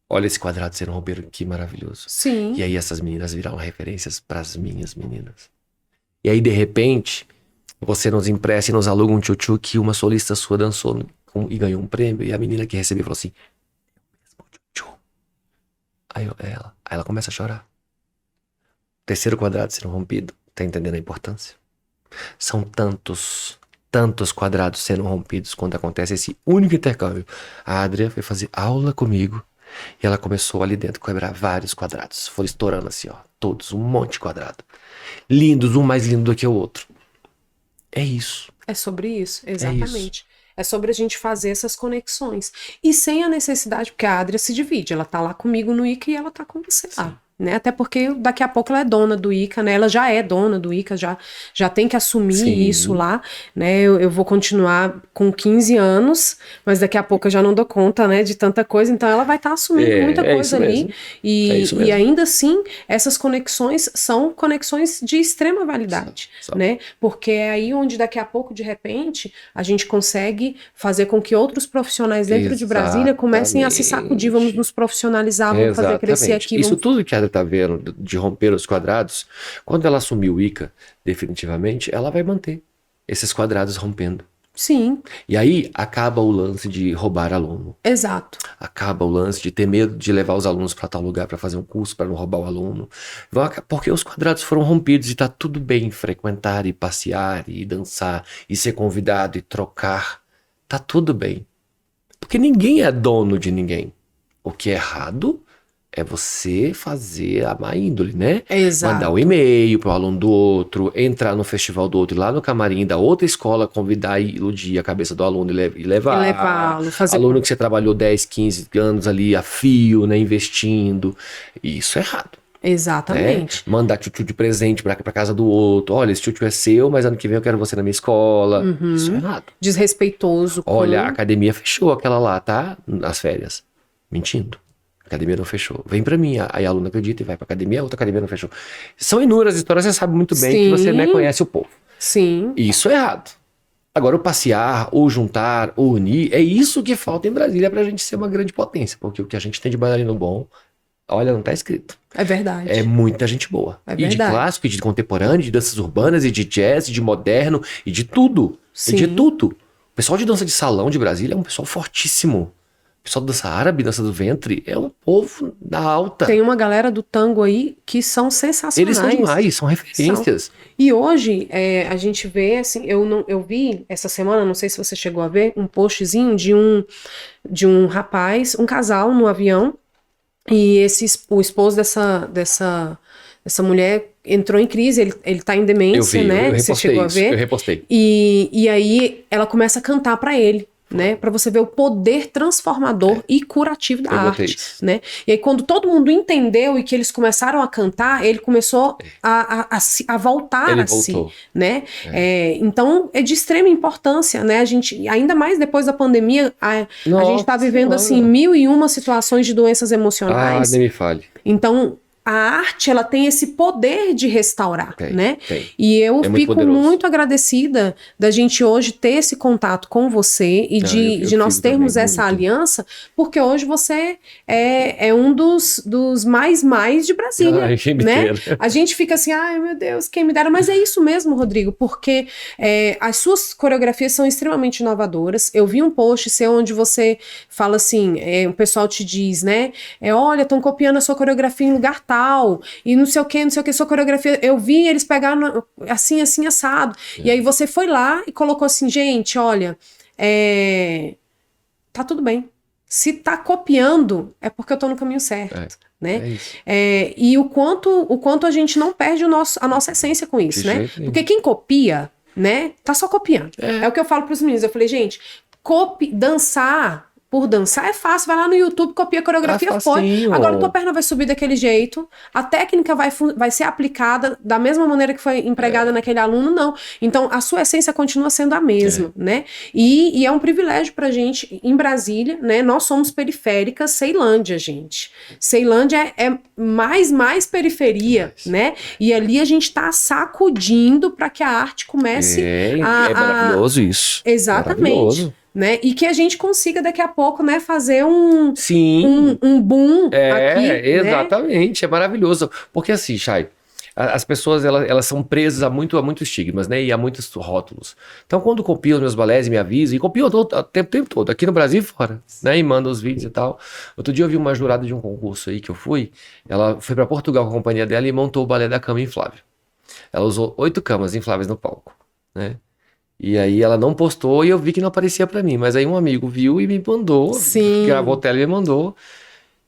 Olha esse quadrado sendo rompido, que maravilhoso. Sim. E aí essas meninas viraram referências para as minhas meninas. E aí, de repente, você nos empresta e nos aluga um tchutchu que uma solista sua dançou e ganhou um prêmio. E a menina que recebeu falou assim, tchutchu. Aí ela começa a chorar. Terceiro quadrado sendo rompido. Tá entendendo a importância? São tantos quadrados sendo rompidos quando acontece esse único intercâmbio. A Adria foi fazer aula comigo e ela começou ali dentro a quebrar vários quadrados. Foram estourando assim, ó. Todos, um monte de quadrado. Lindos, um mais lindo do que o outro. É isso. É sobre isso, exatamente. É sobre a gente fazer essas conexões. E sem a necessidade, porque a Adria se divide. Ela tá lá comigo no ICA e ela tá com você lá. Né? Até porque daqui a pouco ela é dona do ICA, né? Ela já é dona do ICA, já tem que assumir Sim. isso lá, né? Eu vou continuar com 15 anos, mas daqui a pouco eu já não dou conta, né, de tanta coisa, então ela vai estar assumindo muita coisa ali. E ainda assim, essas conexões são conexões de extrema validade, né? Porque é aí onde daqui a pouco, de repente, a gente consegue fazer com que outros profissionais dentro de Brasília comecem a se sacudir, vamos nos profissionalizar, vamos fazer crescer aqui. Isso tudo que a tá vendo de romper os quadrados, quando ela assumir o ICA definitivamente, ela vai manter esses quadrados rompendo. Sim. E aí acaba o lance de roubar aluno. Exato. Acaba o lance de ter medo de levar os alunos para tal lugar para fazer um curso, para não roubar o aluno. Porque os quadrados foram rompidos e tá tudo bem frequentar e passear e dançar e ser convidado e trocar. Tá tudo bem. Porque ninguém é dono de ninguém. O que é errado é você fazer a má índole, né? Exato. Mandar um e-mail pro aluno do outro, entrar no festival do outro, ir lá no camarim da outra escola, convidar e iludir a cabeça do aluno e levá-lo. Fazer Aluno que você trabalhou 10, 15 anos ali a fio, né? Investindo. Isso é errado. Exatamente. Né? Mandar tchutchu de presente pra casa do outro. Olha, esse tchutchu é seu, mas ano que vem eu quero você na minha escola. Isso é errado. Desrespeitoso. Olha, a academia fechou aquela lá, tá? Nas férias. Mentindo. A academia não fechou. Vem pra mim, aí a aluna acredita e vai pra academia, a outra academia não fechou. São inúmeras histórias, você sabe muito bem que você, né, conhece o povo. Sim. Isso é errado. Agora, o passear, ou juntar, ou unir, é isso que falta em Brasília pra gente ser uma grande potência. Porque o que a gente tem de bailarino bom, olha, não tá escrito. É verdade. É muita gente boa. É e verdade. de clássico, e de contemporâneo, de danças urbanas, e de jazz, e de moderno, e de tudo. Sim. E de tudo. O pessoal de dança de salão de Brasília é um pessoal fortíssimo. O pessoal da dança árabe, dança do ventre, é um povo da alta. Tem uma galera do tango aí que são sensacionais. Eles são demais, são referências. E hoje, a gente vê, assim, eu vi essa semana, não sei se você chegou a ver, um postzinho de um rapaz, um casal no avião, e o esposo dessa mulher entrou em crise, ele tá em demência, né? Você chegou a ver? Eu repostei. E aí ela começa a cantar pra ele. Né, para você ver o poder transformador e curativo da arte, né? E aí quando todo mundo entendeu e que eles começaram a cantar, ele começou a voltar a si, né? Então é de extrema importância, né? A gente, ainda mais depois da pandemia, a gente tá vivendo assim 1001 situações de doenças emocionais. Nem me fale. Então a arte, ela tem esse poder de restaurar, né? E eu fico muito agradecida da gente hoje ter esse contato com você e de nós termos essa aliança, porque hoje você é um dos mais de Brasília, né? A gente fica assim, ai meu Deus, quem me dera, mas é isso mesmo, Rodrigo, porque as suas coreografias são extremamente inovadoras. Eu vi um post seu onde você fala assim, o pessoal te diz, né? Olha, estão copiando a sua coreografia em lugar tal, e não sei o que, sua coreografia, eu vi eles pegaram assim, assado, e aí você foi lá e colocou assim, gente, olha, tá tudo bem, Se tá copiando, é porque eu tô no caminho certo, né? É isso. E o quanto a gente não perde a nossa essência com isso, De né? jeito nenhum. Porque quem copia, né, tá só copiando. É o que eu falo pros meninos. Eu falei, gente, dançar por dançar é fácil. Vai lá no YouTube, copia a coreografia, foi. facinho. Agora tua perna vai subir daquele jeito, a técnica vai ser aplicada da mesma maneira que foi empregada naquele aluno, não. Então, a sua essência continua sendo a mesma, né? E é um privilégio pra gente, em Brasília, né? Nós somos periféricas, Ceilândia, gente. Ceilândia é mais periferia, né? E ali a gente tá sacudindo para que a arte comece É maravilhoso isso. Exatamente. Maravilhoso. Né? E que a gente consiga daqui a pouco, né, fazer um boom aqui. Exatamente, né? É maravilhoso. Porque assim, Chay, as pessoas elas são presas a muitos estigmas, né? E a muitos rótulos. Então, quando copiam os meus balés e me avisam, e copiam o tempo todo, aqui no Brasil e fora, né? E mandam os vídeos e tal. Outro dia eu vi uma jurada de um concurso aí que eu fui, ela foi para Portugal com a companhia dela e montou o balé da cama inflável. Ela usou 8 camas infláveis no palco, né? E aí ela não postou e eu vi que não aparecia pra mim. Mas aí um amigo viu e me mandou, gravou a tela e me mandou.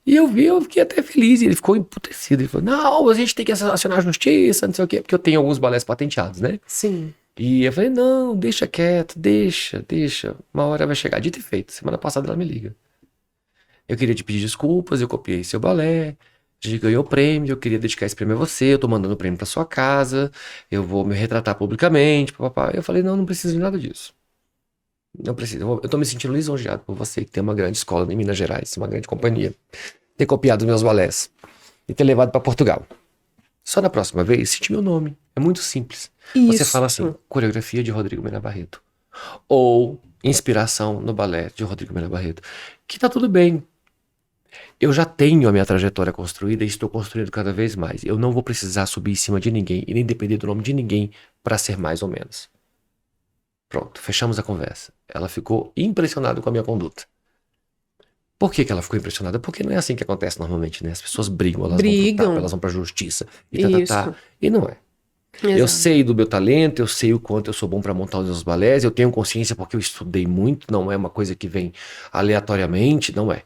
E eu fiquei até feliz. E ele ficou emputecido. Ele falou, não, a gente tem que acionar a justiça, não sei o quê. Porque eu tenho alguns balés patenteados, né? Sim. E eu falei, não, deixa quieto, deixa. Uma hora vai chegar. Dito e feito, semana passada ela me liga. Eu queria te pedir desculpas, eu copiei seu balé. A gente ganhou o prêmio, eu queria dedicar esse prêmio a você, eu tô mandando o prêmio pra sua casa, eu vou me retratar publicamente, papapá. Eu falei, não preciso de nada disso. Não preciso, eu tô me sentindo lisonjeado por você, que tem uma grande escola em Minas Gerais, uma grande companhia, ter copiado meus balés e ter levado pra Portugal. Só na próxima vez, cite meu nome, é muito simples. Isso. Você fala assim, coreografia de Rodrigo Mena Barreto, ou inspiração no balé de Rodrigo Mena Barreto, que tá tudo bem. Eu já tenho a minha trajetória construída e estou construindo cada vez mais. Eu não vou precisar subir em cima de ninguém e nem depender do nome de ninguém para ser mais ou menos. Pronto, fechamos a conversa. Ela ficou impressionada com a minha conduta. Por que ela ficou impressionada? Porque não é assim que acontece normalmente, né? As pessoas brigam, elas vão pro tapa, elas vão pra justiça e E não é. Exato. Eu sei do meu talento, eu sei o quanto eu sou bom para montar os meus balés, eu tenho consciência porque eu estudei muito, não é uma coisa que vem aleatoriamente, não é.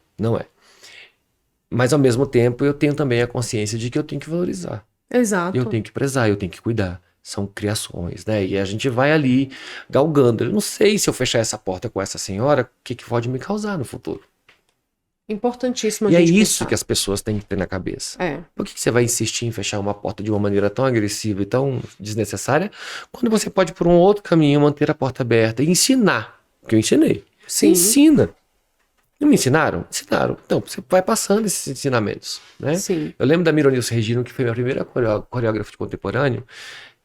Mas ao mesmo tempo eu tenho também a consciência de que eu tenho que valorizar. Exato. Eu tenho que prezar, eu tenho que cuidar. São criações, né? E a gente vai ali galgando. Eu não sei se eu fechar essa porta com essa senhora, o que pode me causar no futuro. Importantíssimo. E é isso que as pessoas têm que ter na cabeça. Por que você vai insistir em fechar uma porta de uma maneira tão agressiva e tão desnecessária, quando você pode, por um outro caminho, manter a porta aberta e ensinar? Porque eu ensinei. Você ensina. Não me ensinaram? Ensinaram. Então, você vai passando esses ensinamentos, né? Sim. Eu lembro da Mironilce Regino, que foi minha primeira coreógrafa de contemporâneo.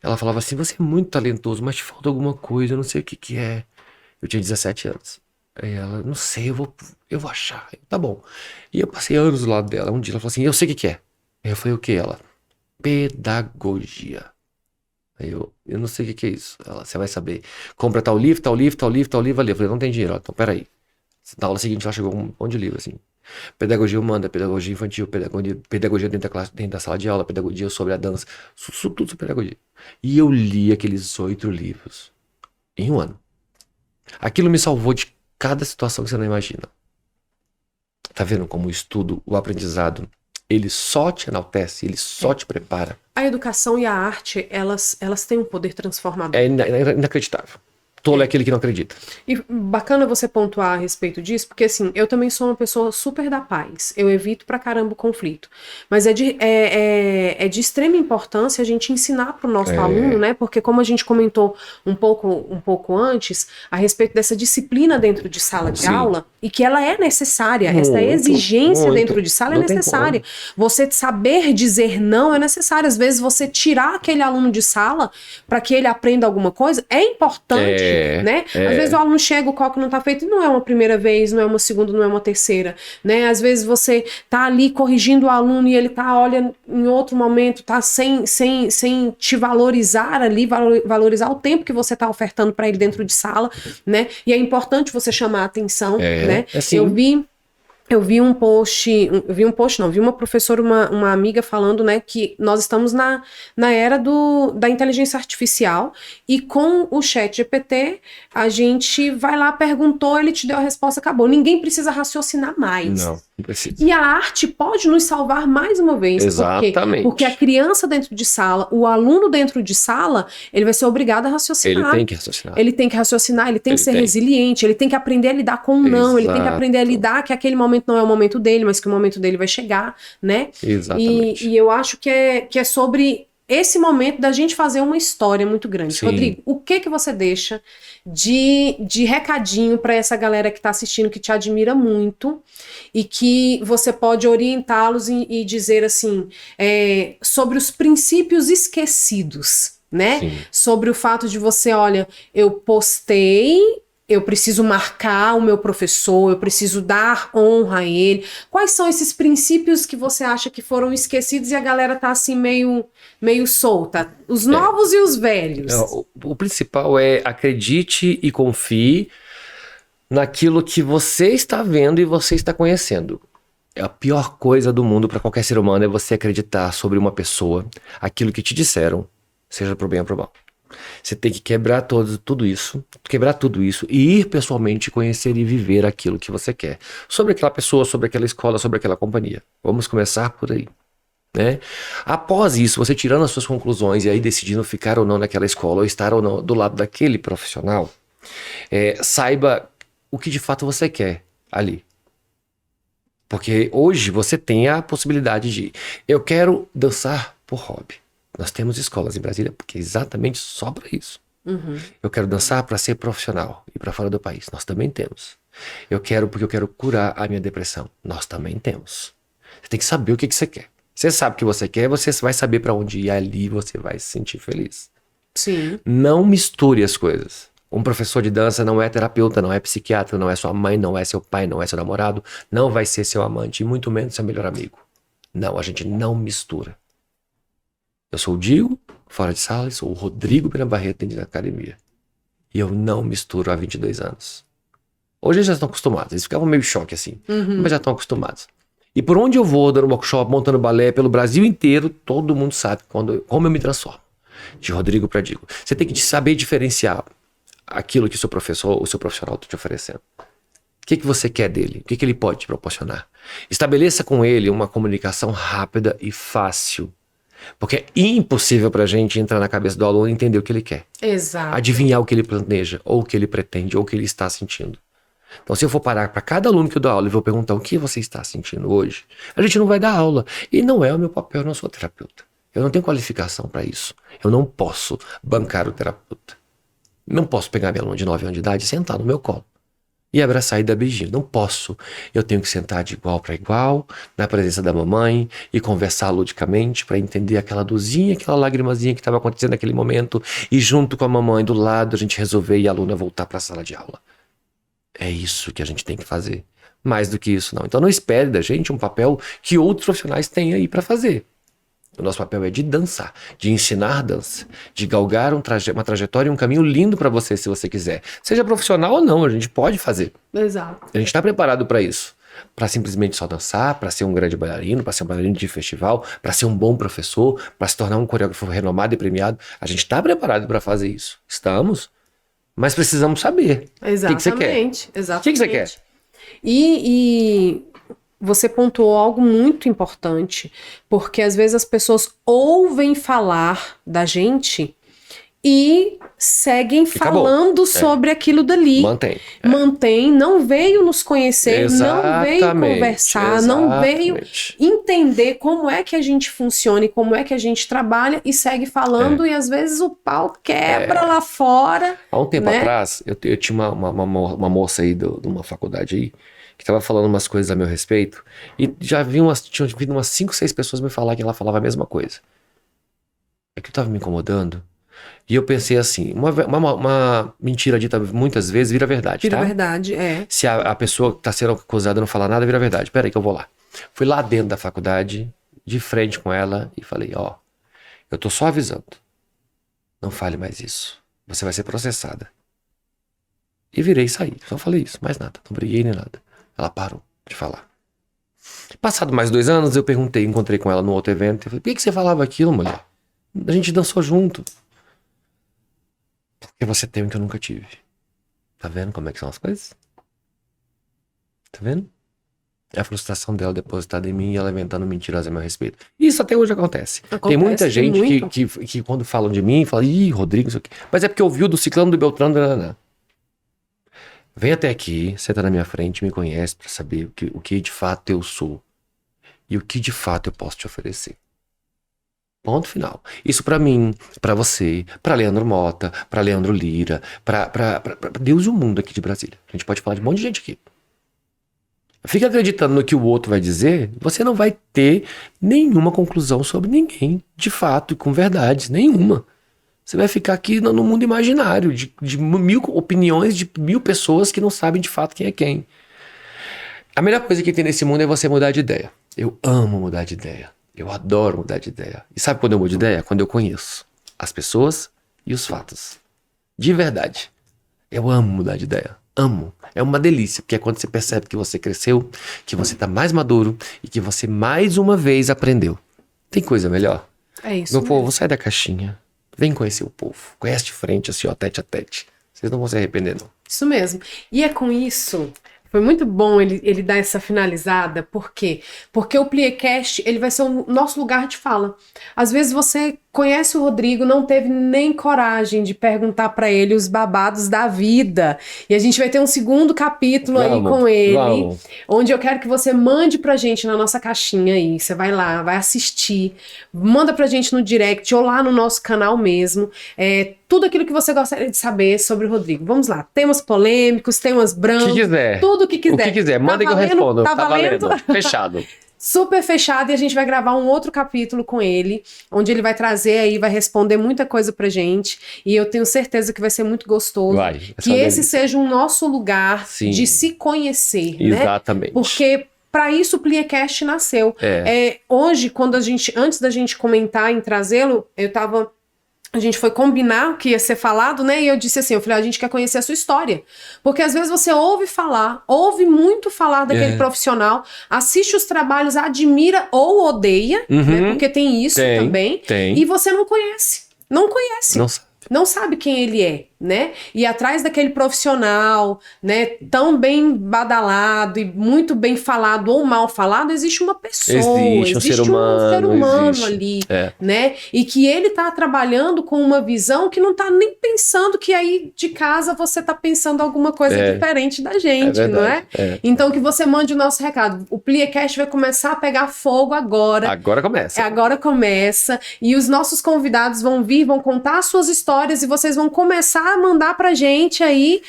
Ela falava assim, você é muito talentoso, mas te falta alguma coisa, eu não sei o que é. Eu tinha 17 anos. Aí ela, não sei, eu vou achar. Tá bom. E eu passei anos do lado dela. Um dia ela falou assim, eu sei o que é. Aí eu falei, o que? Ela, pedagogia. Aí eu não sei o que é isso. Ela, você vai saber. Compra tal livro ali. Eu falei, não tem dinheiro. Então, peraí. Na aula seguinte, ela chegou com um monte de livro, assim. Pedagogia humana, pedagogia infantil, pedagogia dentro da classe, dentro da sala de aula, pedagogia sobre a dança, tudo sobre pedagogia. E eu li aqueles 8 livros em um ano. Aquilo me salvou de cada situação que você não imagina. Tá vendo como o estudo, o aprendizado, ele só te enaltece, ele só te prepara. A educação e a arte, elas têm um poder transformador. É inacreditável. Tolo é aquele que não acredita. E bacana você pontuar a respeito disso, porque assim, eu também sou uma pessoa super da paz. Eu evito pra caramba o conflito. Mas é de extrema importância a gente ensinar pro nosso aluno, né? Porque como a gente comentou um pouco antes, a respeito dessa disciplina dentro de sala de aula, e que ela é necessária, essa exigência dentro de sala é necessária. Você saber dizer não é necessário. Às vezes você tirar aquele aluno de sala para que ele aprenda alguma coisa é importante. Né? Às vezes o aluno chega, o coque não tá feito, e não é uma primeira vez, não é uma segunda, não é uma terceira, né? Às vezes você tá ali corrigindo o aluno e ele tá, olha, em outro momento, tá sem te valorizar ali, valorizar o tempo que você tá ofertando para ele dentro de sala, né? E é importante você chamar a atenção, né? Assim. Eu vi Eu vi vi uma professora, uma amiga falando, né, que nós estamos na era da inteligência artificial e com o chat GPT, a gente vai lá, perguntou, ele te deu a resposta, acabou. Ninguém precisa raciocinar mais. Não precisa. E a arte pode nos salvar mais uma vez. Exatamente. Porque a criança dentro de sala, o aluno dentro de sala, ele vai ser obrigado a raciocinar. Ele tem que raciocinar. Ele tem que raciocinar, ele tem que ser resiliente, ele tem que aprender a lidar com o não, ele tem que aprender a lidar que aquele momento não é o momento dele, mas que o momento dele vai chegar, né? Exatamente. E eu acho que é sobre esse momento da gente fazer uma história muito grande. Sim. Rodrigo, o que você deixa de recadinho para essa galera que está assistindo, que te admira muito e que você pode orientá-los e dizer assim, sobre os princípios esquecidos, né? Sim. Sobre o fato de você, olha, eu postei, eu preciso marcar o meu professor, eu preciso dar honra a ele. Quais são esses princípios que você acha que foram esquecidos e a galera tá assim meio solta? Os novos e os velhos. O principal é acredite e confie naquilo que você está vendo e você está conhecendo. A pior coisa do mundo para qualquer ser humano é você acreditar sobre uma pessoa, aquilo que te disseram, seja pro bem ou pro mal. Você tem que quebrar tudo isso e ir pessoalmente conhecer e viver aquilo que você quer. Sobre aquela pessoa, sobre aquela escola, sobre aquela companhia. Vamos começar por aí, né? Após isso, você tirando as suas conclusões e aí decidindo ficar ou não naquela escola ou estar ou não do lado daquele profissional, saiba o que de fato você quer ali. Porque hoje você tem a possibilidade de... Eu quero dançar por hobby. Nós temos escolas em Brasília porque é exatamente só para isso. Uhum. Eu quero dançar para ser profissional e para fora do país. Nós também temos. Eu quero porque eu quero curar a minha depressão. Nós também temos. Você tem que saber o que você quer. Você sabe o que você quer, você vai saber para onde ir, ali você vai se sentir feliz. Sim. Não misture as coisas. Um professor de dança não é terapeuta, não é psiquiatra, não é sua mãe, não é seu pai, não é seu namorado, não vai ser seu amante e muito menos seu melhor amigo. Não, a gente não mistura. Eu sou o Digo, fora de sala, e sou o Rodrigo Pena Barreto dentro da academia. E eu não misturo há 22 anos. Hoje eles já estão acostumados, eles ficavam meio em choque assim, mas já estão acostumados. E por onde eu vou, dando workshop, montando balé pelo Brasil inteiro, todo mundo sabe como eu me transformo. De Rodrigo para Digo. Você tem que saber diferenciar aquilo que o seu professor ou o seu profissional está te oferecendo. O que você quer dele? O que ele pode te proporcionar? Estabeleça com ele uma comunicação rápida e fácil. Porque é impossível pra gente entrar na cabeça do aluno e entender o que ele quer. Exato. Adivinhar o que ele planeja, ou o que ele pretende, ou o que ele está sentindo. Então, se eu for parar para cada aluno que eu dou aula e vou perguntar o que você está sentindo hoje, a gente não vai dar aula. E não é o meu papel, eu não sou terapeuta. Eu não tenho qualificação para isso. Eu não posso bancar o terapeuta. Não posso pegar minha aluna de 9 anos de idade e sentar no meu colo e abraçar e dar beijinho. Não posso. Eu tenho que sentar de igual para igual, na presença da mamãe, e conversar ludicamente para entender aquela dorzinha, aquela lagrimazinha que estava acontecendo naquele momento, e junto com a mamãe do lado, a gente resolver e a aluna voltar para a sala de aula. É isso que a gente tem que fazer. Mais do que isso, não. Então não espere da gente um papel que outros profissionais têm aí para fazer. O nosso papel é de dançar, de ensinar dança, de galgar uma trajetória e um caminho lindo para você, se você quiser. Seja profissional ou não, a gente pode fazer. Exato. A gente está preparado para isso. Para simplesmente só dançar, para ser um grande bailarino, para ser um bailarino de festival, para ser um bom professor, para se tornar um coreógrafo renomado e premiado. A gente está preparado para fazer isso. Estamos. Mas precisamos saber. Exatamente. O que você quer? Exatamente. O que você quer? E você pontuou algo muito importante, porque às vezes as pessoas ouvem falar da gente e seguem falando sobre aquilo dali. Mantém, não veio nos conhecer, não veio conversar, não veio entender como é que a gente funciona e como é que a gente trabalha e segue falando e às vezes o pau quebra lá fora. Há um tempo atrás, eu tinha uma moça aí de uma faculdade aí, que estava falando umas coisas a meu respeito, e tinha vindo umas 5, 6 pessoas me falar que ela falava a mesma coisa. Aquilo estava me incomodando. E eu pensei assim, uma mentira dita muitas vezes vira verdade, Vira verdade, é. Se a pessoa que está sendo acusada não falar nada, vira verdade. Peraí que eu vou lá. Fui lá dentro da faculdade, de frente com ela, e falei, eu tô só avisando. Não fale mais isso. Você vai ser processada. E virei e saí. Só falei isso, mais nada. Não briguei nem nada. Ela parou de falar. Passado mais 2 anos, eu perguntei, encontrei com ela no outro evento. Eu falei, por que você falava aquilo, mulher? A gente dançou junto. Porque você tem o que eu nunca tive. Tá vendo como é que são as coisas? Tá vendo? É a frustração dela depositada em mim e ela inventando mentiras a meu respeito. Isso até hoje acontece. Tem muita gente que quando falam de mim, fala, ih, Rodrigo, isso aqui. Mas é porque ouviu do ciclano, do beltrano, Vem até aqui, senta na minha frente, me conhece pra saber o que de fato eu sou. E o que de fato eu posso te oferecer. Ponto final. Isso pra mim, pra você, pra Leandro Mota, pra Leandro Lira, pra Deus e o mundo aqui de Brasília. A gente pode falar de um monte de gente aqui. Fica acreditando no que o outro vai dizer, você não vai ter nenhuma conclusão sobre ninguém, de fato e com verdades, nenhuma. Você vai ficar aqui no mundo imaginário, de 1000 opiniões de 1000 pessoas que não sabem de fato quem é quem. A melhor coisa que tem nesse mundo é você mudar de ideia. Eu amo mudar de ideia. Eu adoro mudar de ideia. E sabe quando eu mudo de ideia? Quando eu conheço as pessoas e os fatos. De verdade. Eu amo mudar de ideia. Amo. É uma delícia, porque é quando você percebe que você cresceu, que você tá mais maduro e que você mais uma vez aprendeu. Tem coisa melhor? É isso. Meu povo, sai da caixinha. Vem conhecer o povo. Conhece de frente, assim, ó, tete a tete. Vocês não vão se arrepender, não. Isso mesmo. E é com isso... Foi muito bom ele dar essa finalizada. Por quê? Porque o Pliecast, ele vai ser o nosso lugar de fala. Às vezes você conhece o Rodrigo, não teve nem coragem de perguntar pra ele os babados da vida. E a gente vai ter um segundo capítulo aí com ele, onde eu quero que você mande pra gente na nossa caixinha aí. Você vai lá, vai assistir, manda pra gente no direct ou lá no nosso canal mesmo. Tudo aquilo que você gostaria de saber sobre o Rodrigo. Vamos lá. Temas polêmicos, temas brancos. O que quiser. Tudo o que quiser. O que quiser. Manda que eu respondo. Tá valendo? Fechado. Super fechado, e a gente vai gravar um outro capítulo com ele, onde ele vai trazer aí, vai responder muita coisa pra gente, e eu tenho certeza que vai ser muito gostoso. Que esse seja o nosso lugar de se conhecer, né? Exatamente. Porque para isso o Pliecast nasceu. Hoje, antes da gente comentar em trazê-lo, a gente foi combinar o que ia ser falado, né? E eu disse assim, a gente quer conhecer a sua história. Porque às vezes você ouve muito falar daquele profissional, assiste os trabalhos, admira ou odeia, né? Porque tem isso também. E você não conhece. Não conhece. Não sabe quem ele é, né? E atrás daquele profissional, né, tão bem badalado e muito bem falado ou mal falado, existe uma pessoa, existe um ser humano ali, né? E que ele tá trabalhando com uma visão que não tá nem pensando que aí de casa você tá pensando alguma coisa diferente da gente, não é? Então que você mande o nosso recado. O Pliecast vai começar a pegar fogo agora. Agora começa. Agora começa. E os nossos convidados vão vir, vão contar suas histórias e vocês vão começar a mandar pra gente aí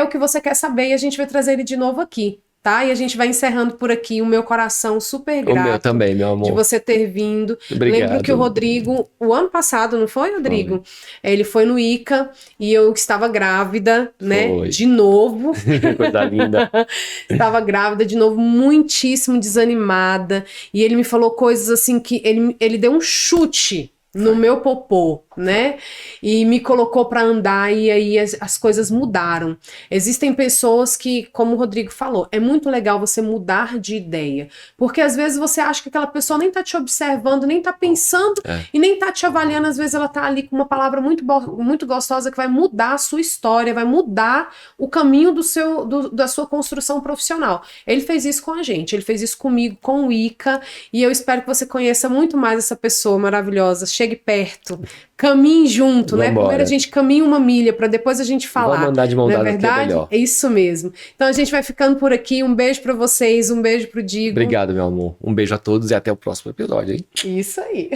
o que você quer saber e a gente vai trazer ele de novo aqui, tá? E a gente vai encerrando por aqui. O meu coração super grato. O meu também, meu amor. De você ter vindo. Obrigado. Lembro que o Rodrigo, o ano passado, não foi, Rodrigo? Ele foi no ICA e eu estava grávida, né? De novo. Coisa linda. Estava grávida de novo, muitíssimo desanimada. E ele me falou coisas assim que ele deu um chute no meu popô, né? E me colocou para andar e aí as coisas mudaram. Existem pessoas que, como o Rodrigo falou, é muito legal você mudar de ideia, porque às vezes você acha que aquela pessoa nem tá te observando, nem tá pensando e nem tá te avaliando, às vezes ela tá ali com uma palavra muito gostosa que vai mudar a sua história, vai mudar o caminho da sua construção profissional. Ele fez isso com a gente, ele fez isso comigo, com o Ica, e eu espero que você conheça muito mais essa pessoa maravilhosa. Chegue perto, caminhe junto, né? Primeiro a gente caminha uma milha para depois a gente falar. Vamos andar de mão dada, não é verdade? Que é melhor. É isso mesmo. Então a gente vai ficando por aqui. Um beijo para vocês, um beijo pro Digo. Obrigado, meu amor. Um beijo a todos e até o próximo episódio, hein? Isso aí.